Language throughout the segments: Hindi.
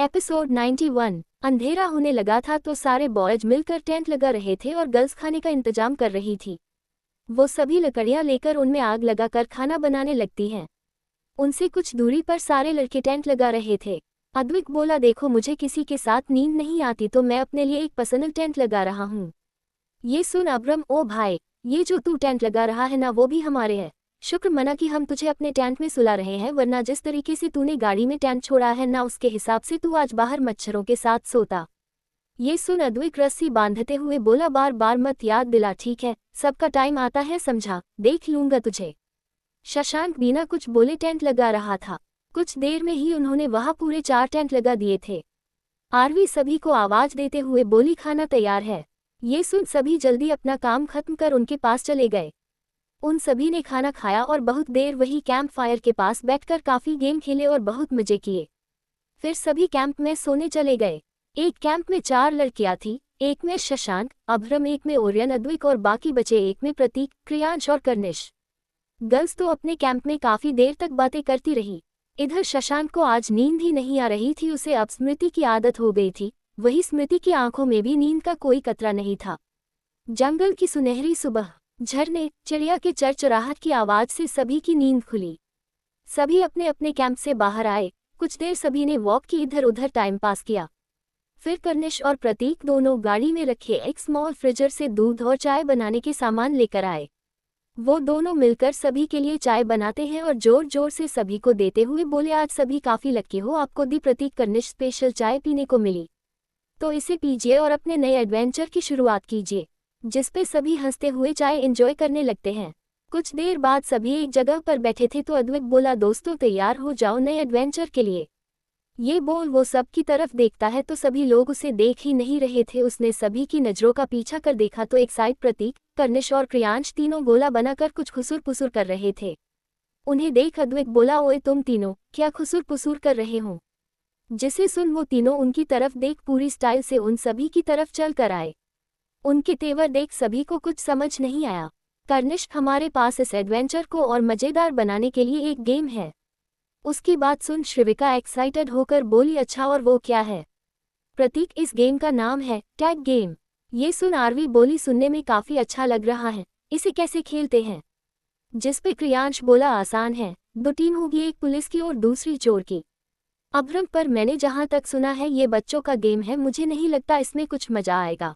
एपिसोड 91। अंधेरा होने लगा था तो सारे बॉयज मिलकर टेंट लगा रहे थे और गर्ल्स खाने का इंतजाम कर रही थी। वो सभी लकड़ियां लेकर उनमें आग लगाकर खाना बनाने लगती हैं। उनसे कुछ दूरी पर सारे लड़के टेंट लगा रहे थे। अद्विक बोला, देखो मुझे किसी के साथ नींद नहीं आती तो मैं अपने लिए एक पर्सनल टेंट लगा रहा हूँ। ये सुन अब्रम, ओ भाई, ये जो तू टेंट लगा रहा है ना वो भी हमारे है। शुक्र मना कि हम तुझे अपने टेंट में सुला रहे हैं, वरना जिस तरीके से तूने गाड़ी में टेंट छोड़ा है ना उसके हिसाब से तू आज बाहर मच्छरों के साथ सोता। ये सुन अद्विक रस्सी बांधते हुए बोला, बार बार मत याद दिला, ठीक है? सबका टाइम आता है, समझा? देख लूंगा तुझे। शशांक बिना कुछ बोले टेंट लगा रहा था। कुछ देर में ही उन्होंने वहां पूरे 4 टेंट लगा दिए थे। आरवी सभी को आवाज देते हुए बोली, खाना तैयार है। ये सुन सभी जल्दी अपना काम खत्म कर उनके पास चले गए। उन सभी ने खाना खाया और बहुत देर वही कैंप फायर के पास बैठकर काफी गेम खेले और बहुत मजे किए। फिर सभी कैंप में सोने चले गए। एक कैंप में 4 लड़कियां थी, एक में शशांक, अभ्रम, एक में ओरियन, अद्विक और बाकी बचे एक में प्रतीक, क्रियांश और कर्निश। गर्ल्स तो अपने कैंप में काफी देर तक बातें करती रही। इधर शशांक को आज नींद ही नहीं आ रही थी, उसे अब स्मृति की आदत हो गई थी। वही स्मृति की आंखों में भी नींद का कोई कतरा नहीं था। जंगल की सुनहरी सुबह, झरने, चिड़िया के चरचराहट की आवाज से सभी की नींद खुली। सभी अपने अपने कैंप से बाहर आए। कुछ देर सभी ने वॉक की, इधर उधर टाइम पास किया। फिर कर्निश और प्रतीक दोनों गाड़ी में रखे एक स्मॉल फ्रीजर से दूध और चाय बनाने के सामान लेकर आए। वो दोनों मिलकर सभी के लिए चाय बनाते हैं और जोर जोर से सभी को देते हुए बोले, आज सभी काफी लकी हो, आपको दी प्रतीक कर्निश स्पेशल चाय पीने को मिली, तो इसे पीजिए और अपने नए एडवेंचर की शुरुआत कीजिए। जिसपे सभी हंसते हुए चाय एंजॉय करने लगते हैं। कुछ देर बाद सभी एक जगह पर बैठे थे तो अद्विक बोला, दोस्तों तैयार हो जाओ नए एडवेंचर के लिए। ये बोल वो सब की तरफ देखता है तो सभी लोग उसे देख ही नहीं रहे थे। उसने सभी की नजरों का पीछा कर देखा तो एक साइड प्रतीक, कर्निश और क्रियांश तीनों गोला बनाकर कुछ खुसुर पुसुर कर रहे थे। उन्हें देख अद्विक बोला, ओए तुम तीनों क्या खुसुर पुसुर कर रहे हो? जिसे सुन वो तीनों उनकी तरफ देख पूरी स्टाइल से उन सभी की तरफ चल कर आए। उनके तेवर देख सभी को कुछ समझ नहीं आया। कर्निश, हमारे पास इस एडवेंचर को और मजेदार बनाने के लिए एक गेम है। उसकी बात सुन श्रिविका एक्साइटेड होकर बोली, अच्छा और वो क्या है? प्रतीक, इस गेम का नाम है टैग गेम। ये सुन आरवी बोली, सुनने में काफी अच्छा लग रहा है, इसे कैसे खेलते हैं? जिसपे क्रियांश बोला, आसान है, 2 टीम होगी, एक पुलिस की और दूसरी चोर की। अभ्रम, पर मैंने जहां तक सुना है ये बच्चों का गेम है, मुझे नहीं लगता इसमें कुछ मजा आएगा।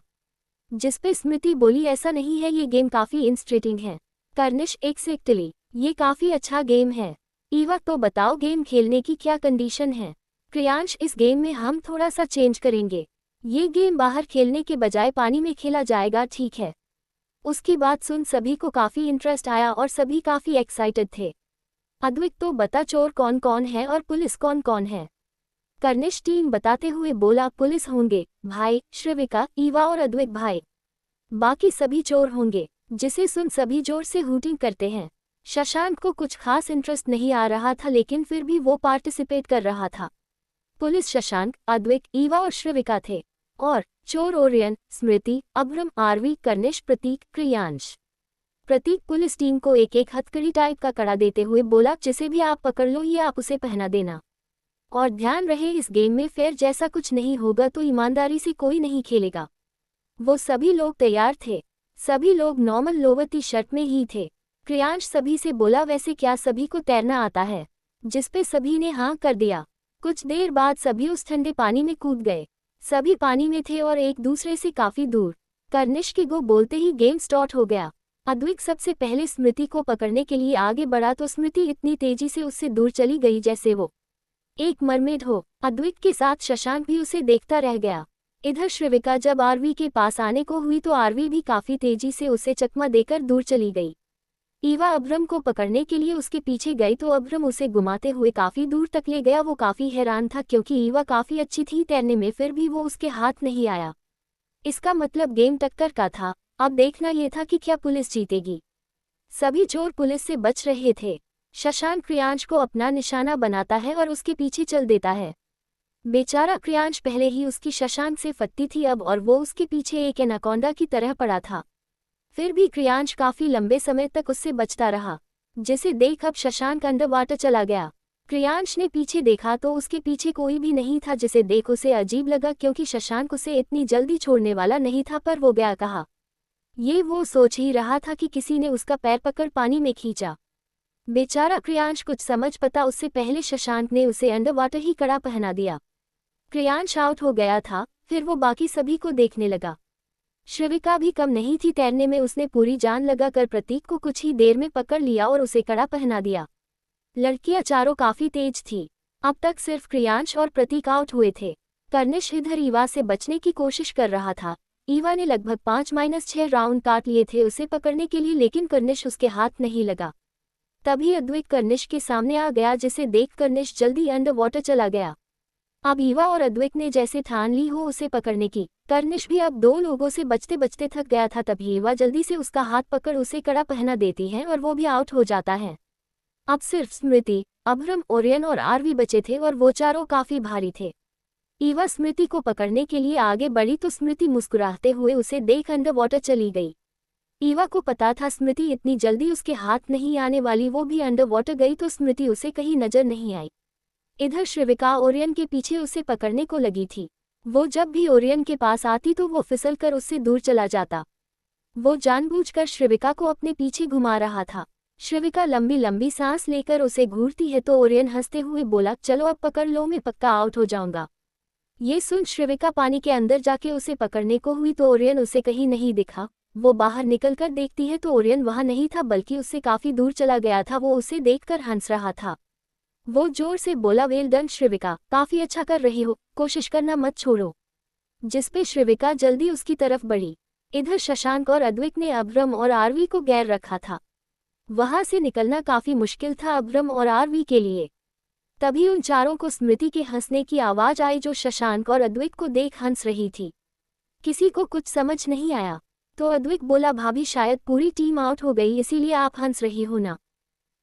जिसपे स्मृति बोली, ऐसा नहीं है, ये गेम काफी इंस्ट्रेटिंग है। कर्निश, एक्जेक्टली, ये काफी अच्छा गेम है। ईवा, तो बताओ गेम खेलने की क्या कंडीशन है? क्रियांश, इस गेम में हम थोड़ा सा चेंज करेंगे। ये गेम बाहर खेलने के बजाय पानी में खेला जाएगा, ठीक है? उसकी बात सुन सभी को काफी इंटरेस्ट आया और सभी काफी एक्साइटेड थे। अद्विक, तो बता चोर कौन कौन है और पुलिस कौन कौन है? कर्निश टीम बताते हुए बोला, पुलिस होंगे भाई श्रिविका, ईवा और अद्विक भाई, बाकी सभी चोर होंगे। जिसे सुन सभी जोर से हूटिंग करते हैं। शशांक को कुछ खास इंटरेस्ट नहीं आ रहा था लेकिन फिर भी वो पार्टिसिपेट कर रहा था। पुलिस शशांक, अद्विक, ईवा और श्रिविका थे और चोर ओरियन, स्मृति, अभ्रम, आरवी, कर्निश, प्रतीक, क्रियांश। प्रतीक पुलिस टीम को एक एक हथकड़ी टाइप का कड़ा देते हुए बोला, जिसे भी आप पकड़ लो ये आप उसे पहना देना। और ध्यान रहे इस गेम में फेयर जैसा कुछ नहीं होगा, तो ईमानदारी से कोई नहीं खेलेगा। वो सभी लोग तैयार थे। सभी लोग नॉर्मल लोवर टी शर्ट में ही थे। क्रियांश सभी से बोला, वैसे क्या सभी को तैरना आता है? जिसपे सभी ने हाँ कर दिया। कुछ देर बाद सभी उस ठंडे पानी में कूद गए। सभी पानी में थे और एक दूसरे से काफी दूर। कर्निश के गो बोलते ही गेम स्टार्ट हो गया। अद्विक सबसे पहले स्मृति को पकड़ने के लिए आगे बढ़ा तो स्मृति इतनी तेजी से उससे दूर चली गई जैसे वो एक मरमेड हो। अद्विक के साथ शशांक भी उसे देखता रह गया। इधर श्रिविका जब आरवी के पास आने को हुई तो आरवी भी काफी तेजी से उसे चकमा देकर दूर चली गई। ईवा अभ्रम को पकड़ने के लिए उसके पीछे गई तो अभ्रम उसे घुमाते हुए काफी दूर तक ले गया। वो काफी हैरान था क्योंकि ईवा काफी अच्छी थी तैरने में, फिर भी वो उसके हाथ नहीं आया। इसका मतलब गेम टक्कर का था। अब देखना यह था कि क्या पुलिस जीतेगी। सभी चोर पुलिस से बच रहे थे। शशांक क्रियांश को अपना निशाना बनाता है और उसके पीछे चल देता है। बेचारा क्रियांश पहले ही उसकी शशांक से फत्ती थी अब, और वो उसके पीछे एक एनाकोंडा की तरह पड़ा था। फिर भी क्रियांश काफी लंबे समय तक उससे बचता रहा। जिसे देख अब शशांक अंडर वाटर चला गया। क्रियांश ने पीछे देखा तो उसके पीछे कोई भी नहीं था, जिसे देख उसे अजीब लगा क्योंकि शशांक उसे इतनी जल्दी छोड़ने वाला नहीं था, पर वो गया कहाँ। ये वो सोच ही रहा था कि किसी ने उसका पैर पकड़ पानी में खींचा। बेचारा क्रियांश कुछ समझ पता उससे पहले शशांक ने उसे अंडर वाटर ही कड़ा पहना दिया। क्रियांश आउट हो गया था। फिर वो बाकी सभी को देखने लगा। श्रविका भी कम नहीं थी तैरने में, उसने पूरी जान लगाकर प्रतीक को कुछ ही देर में पकड़ लिया और उसे कड़ा पहना दिया। लड़कियां चारों काफी तेज थी। अब तक सिर्फ क्रियांश और प्रतीक आउट हुए थे। कर्निश इधर ईवा से बचने की कोशिश कर रहा था। ईवा ने लगभग 5-6 राउंड काट लिए थे उसे पकड़ने के लिए, लेकिन कर्निश उसके हाथ नहीं लगा। तभी अद्वैत कर्निश के सामने आ गया, जिसे देख कर्निश जल्दी अंडर वाटर चला गया। अब ईवा और अद्वैत ने जैसे ठान ली हो उसे पकड़ने की। कर्निश भी अब 2 लोगों से बचते बचते थक गया था। तभी ईवा जल्दी से उसका हाथ पकड़ उसे कड़ा पहना देती है और वो भी आउट हो जाता है। अब सिर्फ स्मृति, अभ्रम, ओरियन और आरवी बचे थे और वो चारों काफी भारी थे। ईवा स्मृति को पकड़ने के लिए आगे बढ़ी तो स्मृति मुस्कुराते हुए उसे देख अंडर वाटर चली गई। ईवा को पता था स्मृति इतनी जल्दी उसके हाथ नहीं आने वाली, वो भी अंडर वाटर गई तो स्मृति उसे कहीं नजर नहीं आई। इधर श्रविका ओरियन के पीछे उसे पकड़ने को लगी थी। वो जब भी ओरियन के पास आती तो वो फिसलकर उससे दूर चला जाता। वो जानबूझकर श्रविका को अपने पीछे घुमा रहा था। श्रविका लंबी लंबी सांस लेकर उसे घूरती है तो ओरियन हंसते हुए बोला, चलो अब पकड़ लो, मैं पक्का आउट हो जाऊंगा। ये सुन श्रविका पानी के अंदर जाके उसे पकड़ने को हुई तो ओरियन उसे कहीं नहीं दिखा। वो बाहर निकलकर देखती है तो ओरियन वहां नहीं था, बल्कि उससे काफी दूर चला गया था। वो उसे देखकर हंस रहा था। वो जोर से बोला, वेल डन श्रविका, काफी अच्छा कर रही हो, कोशिश करना मत छोड़ो। जिसपे श्रविका जल्दी उसकी तरफ बढ़ी। इधर शशांक और अद्वैत ने अभ्रम और आरवी को घेर रखा था। वहां से निकलना काफी मुश्किल था अभ्रम और आरवी के लिए। तभी उन चारों को स्मृति के हंसने की आवाज आई, जो शशांक और अद्वैत को देख हंस रही थी। किसी को कुछ समझ नहीं आया तो अद्वैत बोला, भाभी शायद पूरी टीम आउट हो गई इसीलिए आप हंस रही हो ना।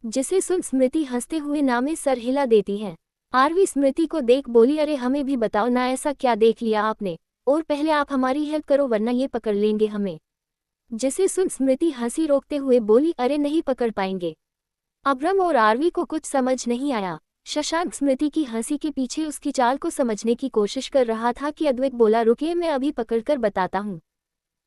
जिसे सुन स्मृति हंसते हुए ना में सर हिला देती है। आरवी स्मृति को देख बोली, अरे हमें भी बताओ ना, ऐसा क्या देख लिया आपने, और पहले आप हमारी हेल्प करो वरना ये पकड़ लेंगे हमें। जिसे सुन स्मृति हंसी रोकते हुए बोली, अरे नहीं पकड़ पाएंगे। अभ्रम और आरवी को कुछ समझ नहीं आया। शशांक स्मृति की हंसी के पीछे उसकी चाल को समझने की कोशिश कर रहा था कि अद्वैत बोला, रुकिए मैं अभी पकड़कर बताता हूँ।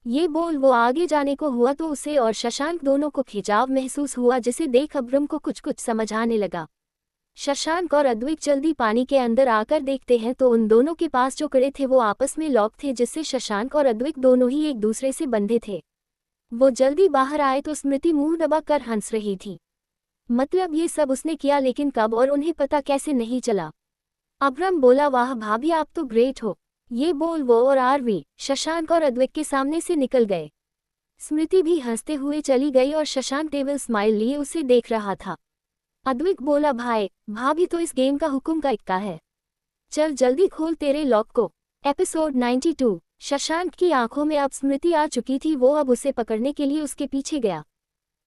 ये बोल वो आगे जाने को हुआ तो उसे और शशांक दोनों को खिंचाव महसूस हुआ, जिसे देख अभ्रम को कुछ समझ आने लगा। शशांक और अद्वैत जल्दी पानी के अंदर आकर देखते हैं तो उन दोनों के पास जो कड़े थे वो आपस में लॉक थे, जिससे शशांक और अद्वैत दोनों ही एक दूसरे से बंधे थे। वो जल्दी बाहर आए तो स्मृति मुंह दबा कर हंस रही थी। मतलब ये सब उसने किया, लेकिन कब और उन्हें पता कैसे नहीं चला। अभ्रम बोला, वाह भाभी आप तो ग्रेट हो। ये बोल वो और आरवी शशांक और अद्वैत के सामने से निकल गए। स्मृति भी हंसते हुए चली गई और शशांक टेबल स्माइल लिए उसे देख रहा था। अद्वैत बोला, भाई भाभी तो इस गेम का हुक्म का इक्का है, चल जल्दी खोल तेरे लॉक को। एपिसोड 92। शशांक की आंखों में अब स्मृति आ चुकी थी। वो अब उसे पकड़ने के लिए उसके पीछे गया।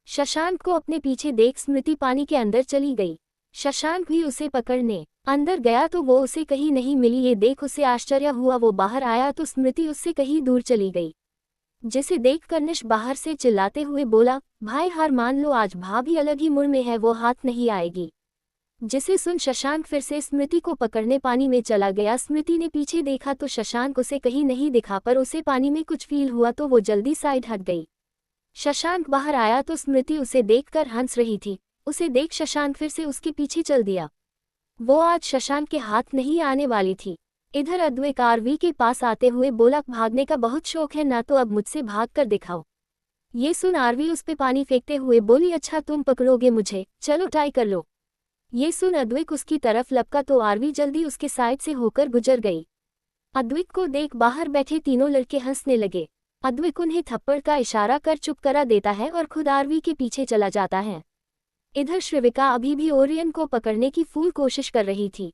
शशांक को अपने पीछे देख स्मृति पानी के अंदर चली गई। शशांक भी उसे पकड़ने अंदर गया तो वो उसे कहीं नहीं मिली। ये देख उसे आश्चर्य हुआ। वो बाहर आया तो स्मृति उससे कहीं दूर चली गई। जिसे देख कर्निश बाहर से चिल्लाते हुए बोला, भाई हार मान लो, आज भाभी अलग ही मूड में है, वो हाथ नहीं आएगी। जिसे सुन शशांक फिर से स्मृति को पकड़ने पानी में चला गया। स्मृति ने पीछे देखा तो शशांक उसे कहीं नहीं दिखा, पर उसे पानी में कुछ फील हुआ तो वो जल्दी साइड हट गई। शशांक बाहर आया तो स्मृति उसे देखकर हंस रही थी। उसे देख शशांक फिर से उसके पीछे चल दिया। वो आज शशांक के हाथ नहीं आने वाली थी। इधर अद्वैत आरवी के पास आते हुए बोला, भागने का बहुत शौक है ना, तो अब मुझसे भाग कर दिखाओ। ये सुन आरवी उस पे पानी फेंकते हुए बोली, अच्छा तुम पकड़ोगे मुझे, चलो ट्राई कर लो। ये सुन अद्वैत उसकी तरफ लपका तो आरवी जल्दी उसके साइड से होकर गुजर गई। अद्वैत को देख बाहर बैठे तीनों लड़के हंसने लगे। अद्वैत उन्हें थप्पड़ का इशारा कर चुप करा देता है और खुद आरवी के पीछे चला जाता है। इधर श्रविका अभी भी ओरियन को पकड़ने की फुल कोशिश कर रही थी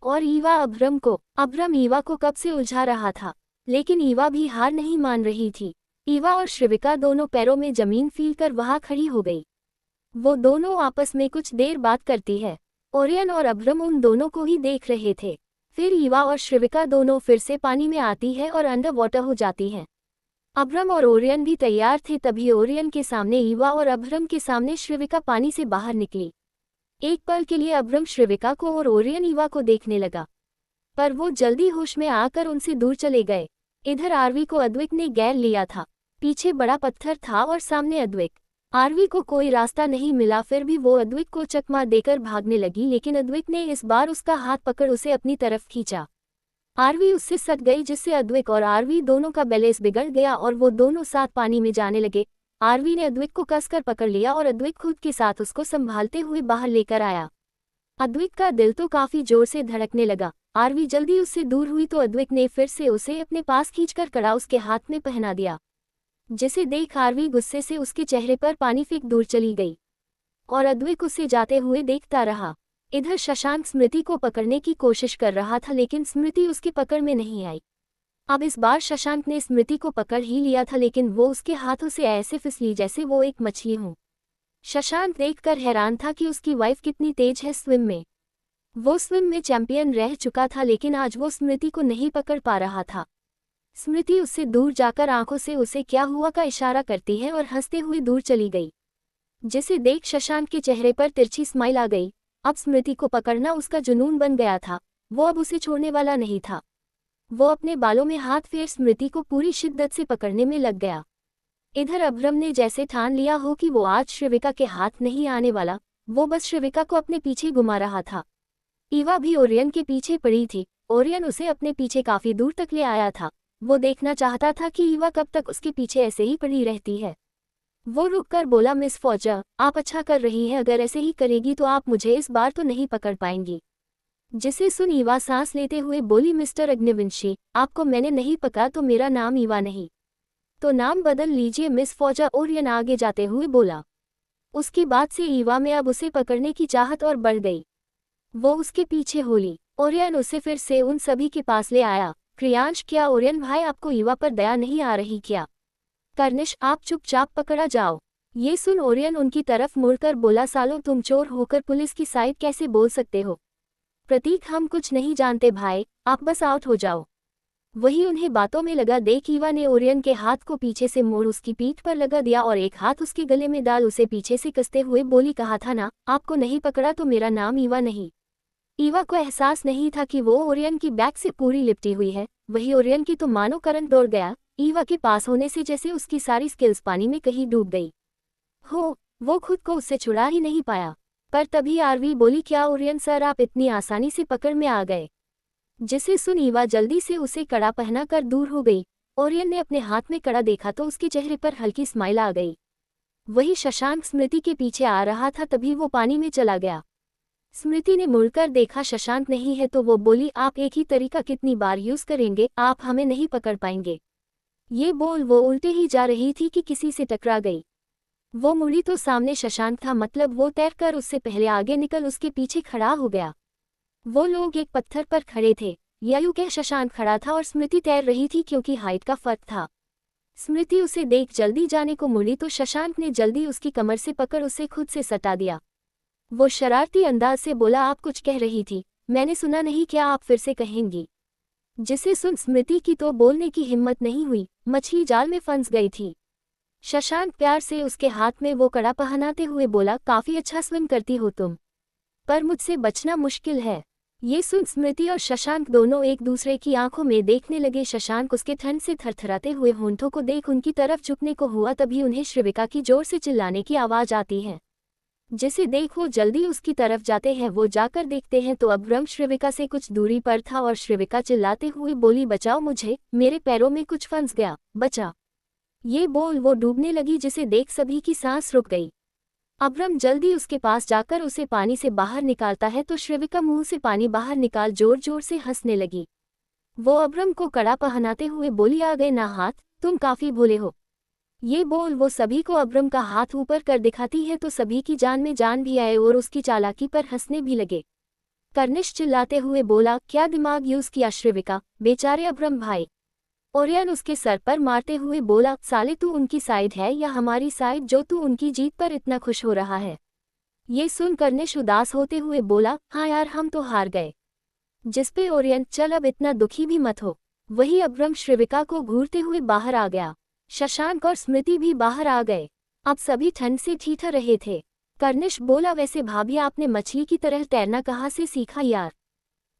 और ईवा अभ्रम ईवा को कब से उलझा रहा था, लेकिन ईवा भी हार नहीं मान रही थी। ईवा और श्रविका दोनों पैरों में जमीन फील कर वहां खड़ी हो गई। वो दोनों आपस में कुछ देर बात करती है। ओरियन और अभ्रम उन दोनों को ही देख रहे थे। फिर ईवा और श्रविका दोनों फिर से पानी में आती है और अंडर वाटर हो जाती हैं। अभ्रम और ओरियन भी तैयार थे। तभी ओरियन के सामने ईवा और अभ्रम के सामने श्रविका पानी से बाहर निकली। एक पल के लिए अब्रम श्रिविका को और ओरियन ईवा को देखने लगा, पर वो जल्दी होश में आकर उनसे दूर चले गए। इधर आरवी को अद्विक ने घेर लिया था। पीछे बड़ा पत्थर था और सामने अद्विक। आरवी को कोई रास्ता नहीं मिला, फिर भी वो अद्विक को चकमा देकर भागने लगी, लेकिन अद्विक ने इस बार उसका हाथ पकड़ उसे अपनी तरफ खींचा। आरवी उससे सट गई, जिससे अद्विक और आरवी दोनों का बैलेंस बिगड़ गया और वो दोनों साथ पानी में जाने लगे। आरवी ने अद्विक को कसकर पकड़ लिया और अद्विक खुद के साथ उसको संभालते हुए बाहर लेकर आया। अद्विक का दिल तो काफी जोर से धड़कने लगा। आरवी जल्दी उससे दूर हुई तो अद्विक ने फिर से उसे अपने पास खींचकर कड़ा उसके हाथ में पहना दिया, जिसे देख आरवी गुस्से से उसके चेहरे पर पानी फेंक दूर चली गई और अद्विक उसे जाते हुए देखता रहा। इधर शशांक स्मृति को पकड़ने की कोशिश कर रहा था, लेकिन स्मृति उसकी पकड़ में नहीं आई। अब इस बार शशांक ने स्मृति को पकड़ ही लिया था, लेकिन वो उसके हाथों से ऐसे फिसली जैसे वो एक मछली हो। शशांक देखकर हैरान था कि उसकी वाइफ कितनी तेज है स्विम में। वो स्विम में चैंपियन रह चुका था, लेकिन आज वो स्मृति को नहीं पकड़ पा रहा था। स्मृति उससे दूर जाकर आंखों से उसे क्या हुआ का इशारा करती है और हंसते हुए दूर चली गई, जिसे देख शशांक के चेहरे पर तिरछी स्माइल आ गई। अब स्मृति को पकड़ना उसका जुनून बन गया था। वो अब उसे छोड़ने वाला नहीं था। वो अपने बालों में हाथ फेर स्मृति को पूरी शिद्दत से पकड़ने में लग गया। इधर अब्रम ने जैसे ठान लिया हो कि वो आज श्रिविका के हाथ नहीं आने वाला। वो बस श्रिविका को अपने पीछे घुमा रहा था। ईवा भी ओरियन के पीछे पड़ी थी। ओरियन उसे अपने पीछे काफी दूर तक ले आया था। वो देखना चाहता था कि ईवा कब तक उसके पीछे ऐसे ही पड़ी रहती है। वो रुककर बोला, मिस फॉजा, आप अच्छा कर रही हैं, अगर ऐसे ही करेगी तो आप मुझे इस बार तो नहीं पकड़ पाएंगी। जिसे सुन ईवा सांस लेते हुए बोली, मिस्टर अग्निवंशी, आपको मैंने नहीं पकड़ा तो मेरा नाम ईवा नहीं, तो नाम बदल लीजिए मिस फॉजा। ओरियन आगे जाते हुए बोला। उसकी बात से ईवा में अब उसे पकड़ने की चाहत और बढ़ गई। वो उसके पीछे होली। ओरियन उसे फिर से उन सभी के पास ले आया। क्रियांश, क्या ओरियन भाई आपको ईवा पर दया नहीं आ रही क्या? कर्निश, आप चुपचाप पकड़ा जाओ। ये सुन ओरियन उनकी तरफ मुड़कर बोला, सालो तुम चोर होकर पुलिस की साइड कैसे बोल सकते हो? प्रतीक, हम कुछ नहीं जानते भाई, आप बस आउट हो जाओ। वही उन्हें बातों में लगा देख ईवा ने ओरियन के हाथ को पीछे से मोड़ उसकी पीठ पर लगा दिया और एक हाथ उसके गले में डाल उसे पीछे से कसते हुए बोली, कहा था ना आपको नहीं पकड़ा तो मेरा नाम ईवा नहीं। ईवा को एहसास नहीं था कि वो ओरियन की बैक से पूरी लिपटी हुई है। वही ओरियन की तो मानो करंट दौड़ गया। ईवा के पास होने से जैसे उसकी सारी स्किल्स पानी में कहीं डूब गई हो। वो खुद को उससे छुड़ा ही नहीं पाया। पर तभी आरवी बोली, क्या ओरियन सर, आप इतनी आसानी से पकड़ में आ गए? जिसे सुन ईवा जल्दी से उसे कड़ा पहना कर दूर हो गई। ओरियन ने अपने हाथ में कड़ा देखा तो उसके चेहरे पर हल्की स्माइल आ गई। वही शशांक स्मृति के पीछे आ रहा था, तभी वो पानी में चला गया। स्मृति ने मुड़कर देखा, शशांक नहीं है, तो वो बोली, आप एक ही तरीका कितनी बार यूज करेंगे, आप हमें नहीं पकड़ पाएंगे। ये बोल वो उल्टे ही जा रही थी कि किसी से टकरा गई। वो मुड़ी तो सामने शशांक था, मतलब वो तैरकर उससे पहले आगे निकल उसके पीछे खड़ा हो गया। वो लोग एक पत्थर पर खड़े थे। यूं कह शशांक खड़ा था और स्मृति तैर रही थी, क्योंकि हाइट का फर्क था। स्मृति उसे देख जल्दी जाने को मुड़ी तो शशांक ने जल्दी उसकी कमर से पकड़ उसे खुद से सटा दिया। वो शरारती अंदाज से बोला, आप कुछ कह रही थी, मैंने सुना नहीं, क्या आप फिर से कहेंगी? जिसे सुन स्मृति की तो बोलने की हिम्मत नहीं हुई, मछली जाल में फंस गई थी। शशांक प्यार से उसके हाथ में वो कड़ा पहनाते हुए बोला, काफी अच्छा स्विम करती हो तुम, पर मुझसे बचना मुश्किल है। ये सुन स्मृति और शशांक दोनों एक दूसरे की आंखों में देखने लगे। शशांक उसके ठंड से थरथराते हुए होंठों को देख उनकी तरफ झुकने को हुआ, तभी उन्हें श्रिविका की जोर से चिल्लाने की आवाज आती है। जिसे देख वो जल्दी उसकी तरफ जाते हैं। वो जाकर देखते हैं तो अब्रम श्रिविका से कुछ दूरी पर था और श्रिविका चिल्लाते हुए बोली, बचाओ मुझे, मेरे पैरों में कुछ फंस गया, बचा। ये बोल वो डूबने लगी, जिसे देख सभी की सांस रुक गई। अब्रम जल्दी उसके पास जाकर उसे पानी से बाहर निकालता है तो श्रिविका मुंह से पानी बाहर निकाल जोर जोर से हंसने लगी। वो अब्रम को कड़ा पहनाते हुए बोली, आ गए ना हाथ, तुम काफी भोले हो। ये बोल वो सभी को अब्रम का हाथ ऊपर कर दिखाती है तो सभी की जान में जान भी आए और उसकी चालाकी पर हंसने भी लगे। कर्निश चिल्लाते हुए बोला, क्या दिमाग यूज किया श्रिविका, बेचारे अब्रम भाई। ओरियन उसके सर पर मारते हुए बोला, साले तू उनकी साइड है या हमारी साइड, जो तू उनकी जीत पर इतना खुश हो रहा है? ये सुन कर्निश उदास होते हुए बोला, हाँ यार, हम तो हार गए। जिसपे ओरियन, चल अब इतना दुखी भी मत हो। वही अब्रम श्रिविका को घूरते हुए बाहर आ गया। शशांक और स्मृति भी बाहर आ गए। अब सभी ठंड से ठिठुर रहे थे। कर्निश बोला, वैसे भाभी आपने मछली की तरह तैरना कहाँ से सीखा यार।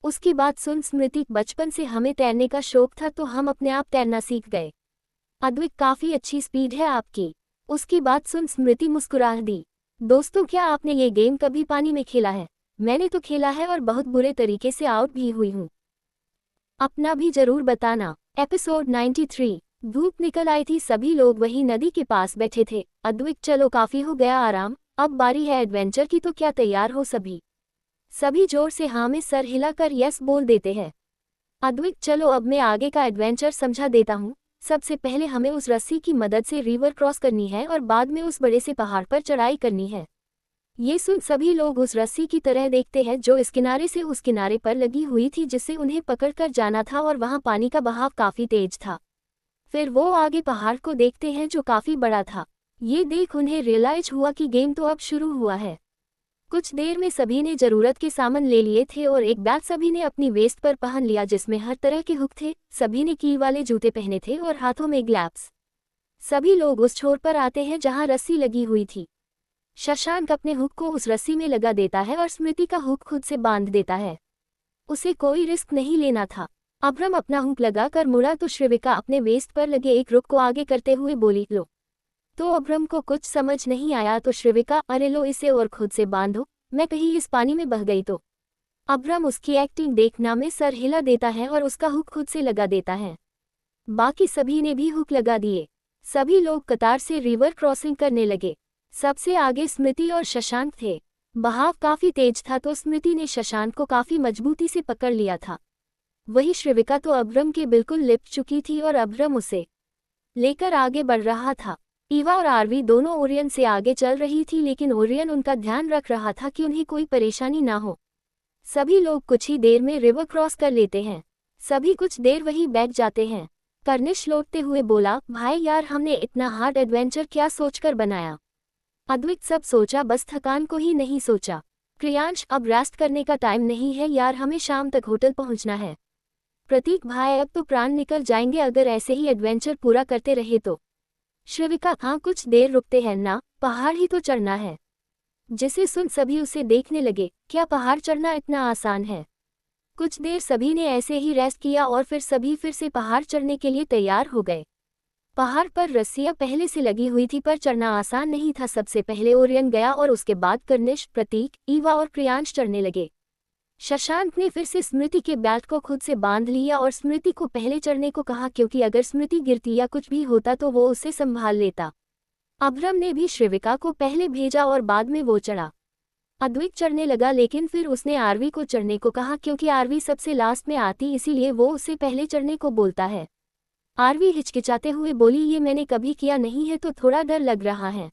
उसकी बात सुन स्मृति, बचपन से हमें तैरने का शौक था तो हम अपने आप तैरना सीख गए। अद्विक, काफी अच्छी स्पीड है आपकी। उसकी बात सुन स्मृति मुस्कुरा दी। दोस्तों, क्या आपने ये गेम कभी पानी में खेला है? मैंने तो खेला है और बहुत बुरे तरीके से आउट भी हुई हूँ। अपना भी जरूर बताना। एपिसोड 93। धूप निकल आई थी, सभी लोग वही नदी के पास बैठे थे। अद्विक, चलो काफी हो गया आराम, अब बारी है एडवेंचर की, तो क्या तैयार हो सभी? सभी जोर से हाँ में सर हिलाकर यस बोल देते हैं। अद्विक, चलो अब मैं आगे का एडवेंचर समझा देता हूँ। सबसे पहले हमें उस रस्सी की मदद से रिवर क्रॉस करनी है और बाद में उस बड़े से पहाड़ पर चढ़ाई करनी है। ये सुन सभी लोग उस रस्सी की तरह देखते हैं जो इस किनारे से उस किनारे पर लगी हुई थी, जिससे उन्हें पकड़कर जाना था, और वहाँ पानी का बहाव काफी तेज था। फिर वो आगे पहाड़ को देखते हैं जो काफी बड़ा था। ये देख उन्हें रियलाइज हुआ कि गेम तो अब शुरू हुआ है। कुछ देर में सभी ने जरूरत के सामान ले लिए थे और एक बैग सभी ने अपनी वेस्ट पर पहन लिया जिसमें हर तरह के हुक थे। सभी ने कील वाले जूते पहने थे और हाथों में ग्लव्स। सभी लोग उस छोर पर आते हैं जहां रस्सी लगी हुई थी। शशांक अपने हुक को उस रस्सी में लगा देता है और स्मृति का हुक खुद से बांध देता है। उसे कोई रिस्क नहीं लेना था। अब्रम अपना हुक लगा कर मुड़ा तो श्रिविका अपने वेस्ट पर लगे एक रुक को आगे करते हुए बोली, लो। तो अब्रम को कुछ समझ नहीं आया तो श्रिविका, अरे लो इसे और खुद से बांधो, मैं कहीं इस पानी में बह गई तो। अब्रम उसकी एक्टिंग देखना में सर हिला देता है और उसका हुक खुद से लगा देता है। बाकी सभी ने भी हुक लगा दिए। सभी लोग कतार से रिवर क्रॉसिंग करने लगे। सबसे आगे स्मृति और शशांक थे। बहाव काफी तेज था तो स्मृति ने शशांक को काफी मजबूती से पकड़ लिया था। वही श्रिविका तो अब्रम के बिल्कुल लिपट चुकी थी और अब्रम उसे लेकर आगे बढ़ रहा था। ईवा और आरवी दोनों ओरियन से आगे चल रही थी, लेकिन ओरियन उनका ध्यान रख रहा था कि उन्हें कोई परेशानी ना हो। सभी लोग कुछ ही देर में रिवर क्रॉस कर लेते हैं। सभी कुछ देर वहीं बैठ जाते हैं। कर्निश लौटते हुए बोला, भाई यार हमने इतना हार्ड एडवेंचर क्या सोचकर बनाया। अद्विक, सब सोचा बस थकान को ही नहीं सोचा। क्रियांश, अब रेस्ट करने का टाइम नहीं है यार, हमें शाम तक होटल पहुंचना है। प्रतीक, भाई अब तो प्राण निकल जाएंगे अगर ऐसे ही एडवेंचर पूरा करते रहे तो। श्रिविका, हाँ कुछ देर रुकते हैं ना, पहाड़ ही तो चढ़ना है। जिसे सुन सभी उसे देखने लगे, क्या पहाड़ चढ़ना इतना आसान है। कुछ देर सभी ने ऐसे ही रेस्ट किया और फिर सभी फिर से पहाड़ चढ़ने के लिए तैयार हो गए। पहाड़ पर रस्सियां पहले से लगी हुई थी पर चढ़ना आसान नहीं था। सबसे पहले ओरियन गया और उसके बाद कर्निश, प्रतीक, ईवा और क्रियांश चढ़ने लगे। शशांक ने फिर से स्मृति के बेल्ट को खुद से बांध लिया और स्मृति को पहले चढ़ने को कहा, क्योंकि अगर स्मृति गिरती या कुछ भी होता तो वो उसे संभाल लेता। अब्रम ने भी श्रिविका को पहले भेजा और बाद में वो चढ़ा। अद्विक चढ़ने लगा लेकिन फिर उसने आरवी को चढ़ने को कहा, क्योंकि आरवी सबसे लास्ट में आती इसीलिए वो उसे पहले चढ़ने को बोलता है। आरवी हिचकिचाते हुए बोली, ये मैंने कभी किया नहीं है तो थोड़ा डर लग रहा है।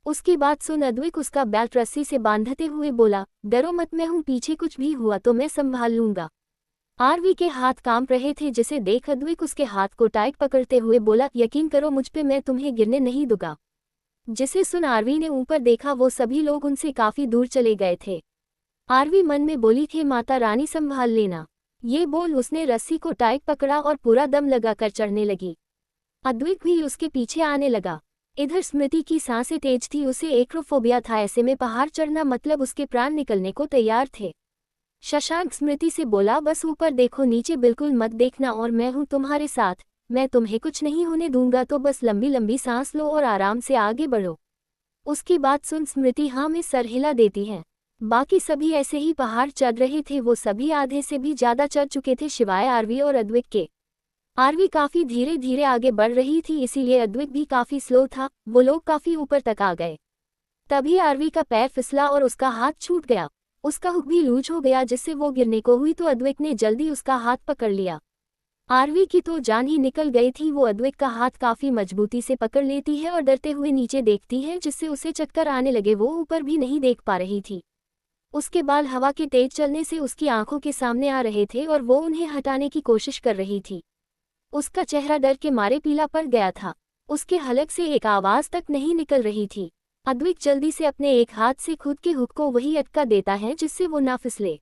उसकी बात सुन अद्विक उसका बेल्ट रस्सी से बांधते हुए बोला, डरो मत, मैं हूं, पीछे कुछ भी हुआ तो मैं संभाल लूंगा। आरवी के हाथ कांप रहे थे जिसे देख अद्विक उसके हाथ को टाइट पकड़ते हुए बोला, यकीन करो मुझ पे, मैं तुम्हें गिरने नहीं दूंगा। जिसे सुन आरवी ने ऊपर देखा, वो सभी लोग उनसे काफी दूर चले गए थे। आरवी मन में बोली थी, माता रानी संभाल लेना। ये बोल उसने रस्सी को टाइट पकड़ा और पूरा दम लगाकर चढ़ने लगी। अद्विक भी उसके पीछे आने लगा। इधर स्मृति की सांसें तेज थी, उसे एक्रोफोबिया था, ऐसे में पहाड़ चढ़ना मतलब उसके प्राण निकलने को तैयार थे। शशांक स्मृति से बोला, बस ऊपर देखो, नीचे बिल्कुल मत देखना और मैं हूं तुम्हारे साथ, मैं तुम्हें कुछ नहीं होने दूंगा, तो बस लंबी लंबी सांस लो और आराम से आगे बढ़ो। उसकी बात सुन स्मृति हाँ में सर हिला देती है। बाकी सभी ऐसे ही पहाड़ चढ़ रहे थे। वो सभी आधे से भी ज्यादा चढ़ चुके थे सिवाय आरवी और अद्विक के। आरवी काफी धीरे धीरे आगे बढ़ रही थी इसीलिए अद्विक भी काफी स्लो था। वो लोग काफी ऊपर तक आ गए। तभी आरवी का पैर फिसला और उसका हाथ छूट गया। उसका हुक भी लूज हो गया जिससे वो गिरने को हुई तो अद्विक ने जल्दी उसका हाथ पकड़ लिया। आरवी की तो जान ही निकल गई थी। वो अद्विक का हाथ काफी मजबूती से पकड़ लेती है और डरते हुए नीचे देखती है जिससे उसे चक्कर आने लगे। वो ऊपर भी नहीं देख पा रही थी। उसके बाल हवा के तेज चलने से उसकी आंखों के सामने आ रहे थे और वो उन्हें हटाने की कोशिश कर रही थी। उसका चेहरा डर के मारे पीला पड़ गया था। उसके हलक से एक आवाज तक नहीं निकल रही थी। अद्विक जल्दी से अपने एक हाथ से खुद के हुक को वही अटका देता है जिससे वो ना फिसले।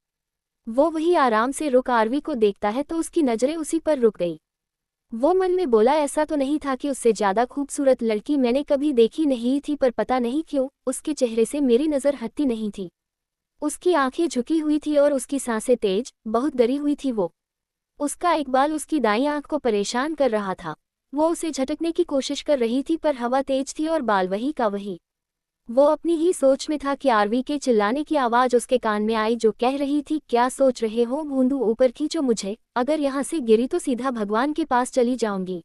वो वही आराम से रुक आरवी को देखता है तो उसकी नजरें उसी पर रुक गई। वो मन में बोला, ऐसा तो नहीं था कि उससे ज्यादा खूबसूरत लड़की मैंने कभी देखी नहीं थी, पर पता नहीं क्यों उसके चेहरे से मेरी नज़र हटती नहीं थी। उसकी आंखें झुकी हुई थी और उसकी सांसें तेज, बहुत डरी हुई थी वो। उसका एक बाल उसकी दाईं आंख को परेशान कर रहा था। वो उसे झटकने की कोशिश कर रही थी पर हवा तेज थी और बाल वही का वही। वो अपनी ही सोच में था कि आरवी के चिल्लाने की आवाज़ उसके कान में आई, जो कह रही थी, क्या सोच रहे हो बूंदू, ऊपर खींचो मुझे, अगर यहाँ से गिरी तो सीधा भगवान के पास चली जाऊंगी।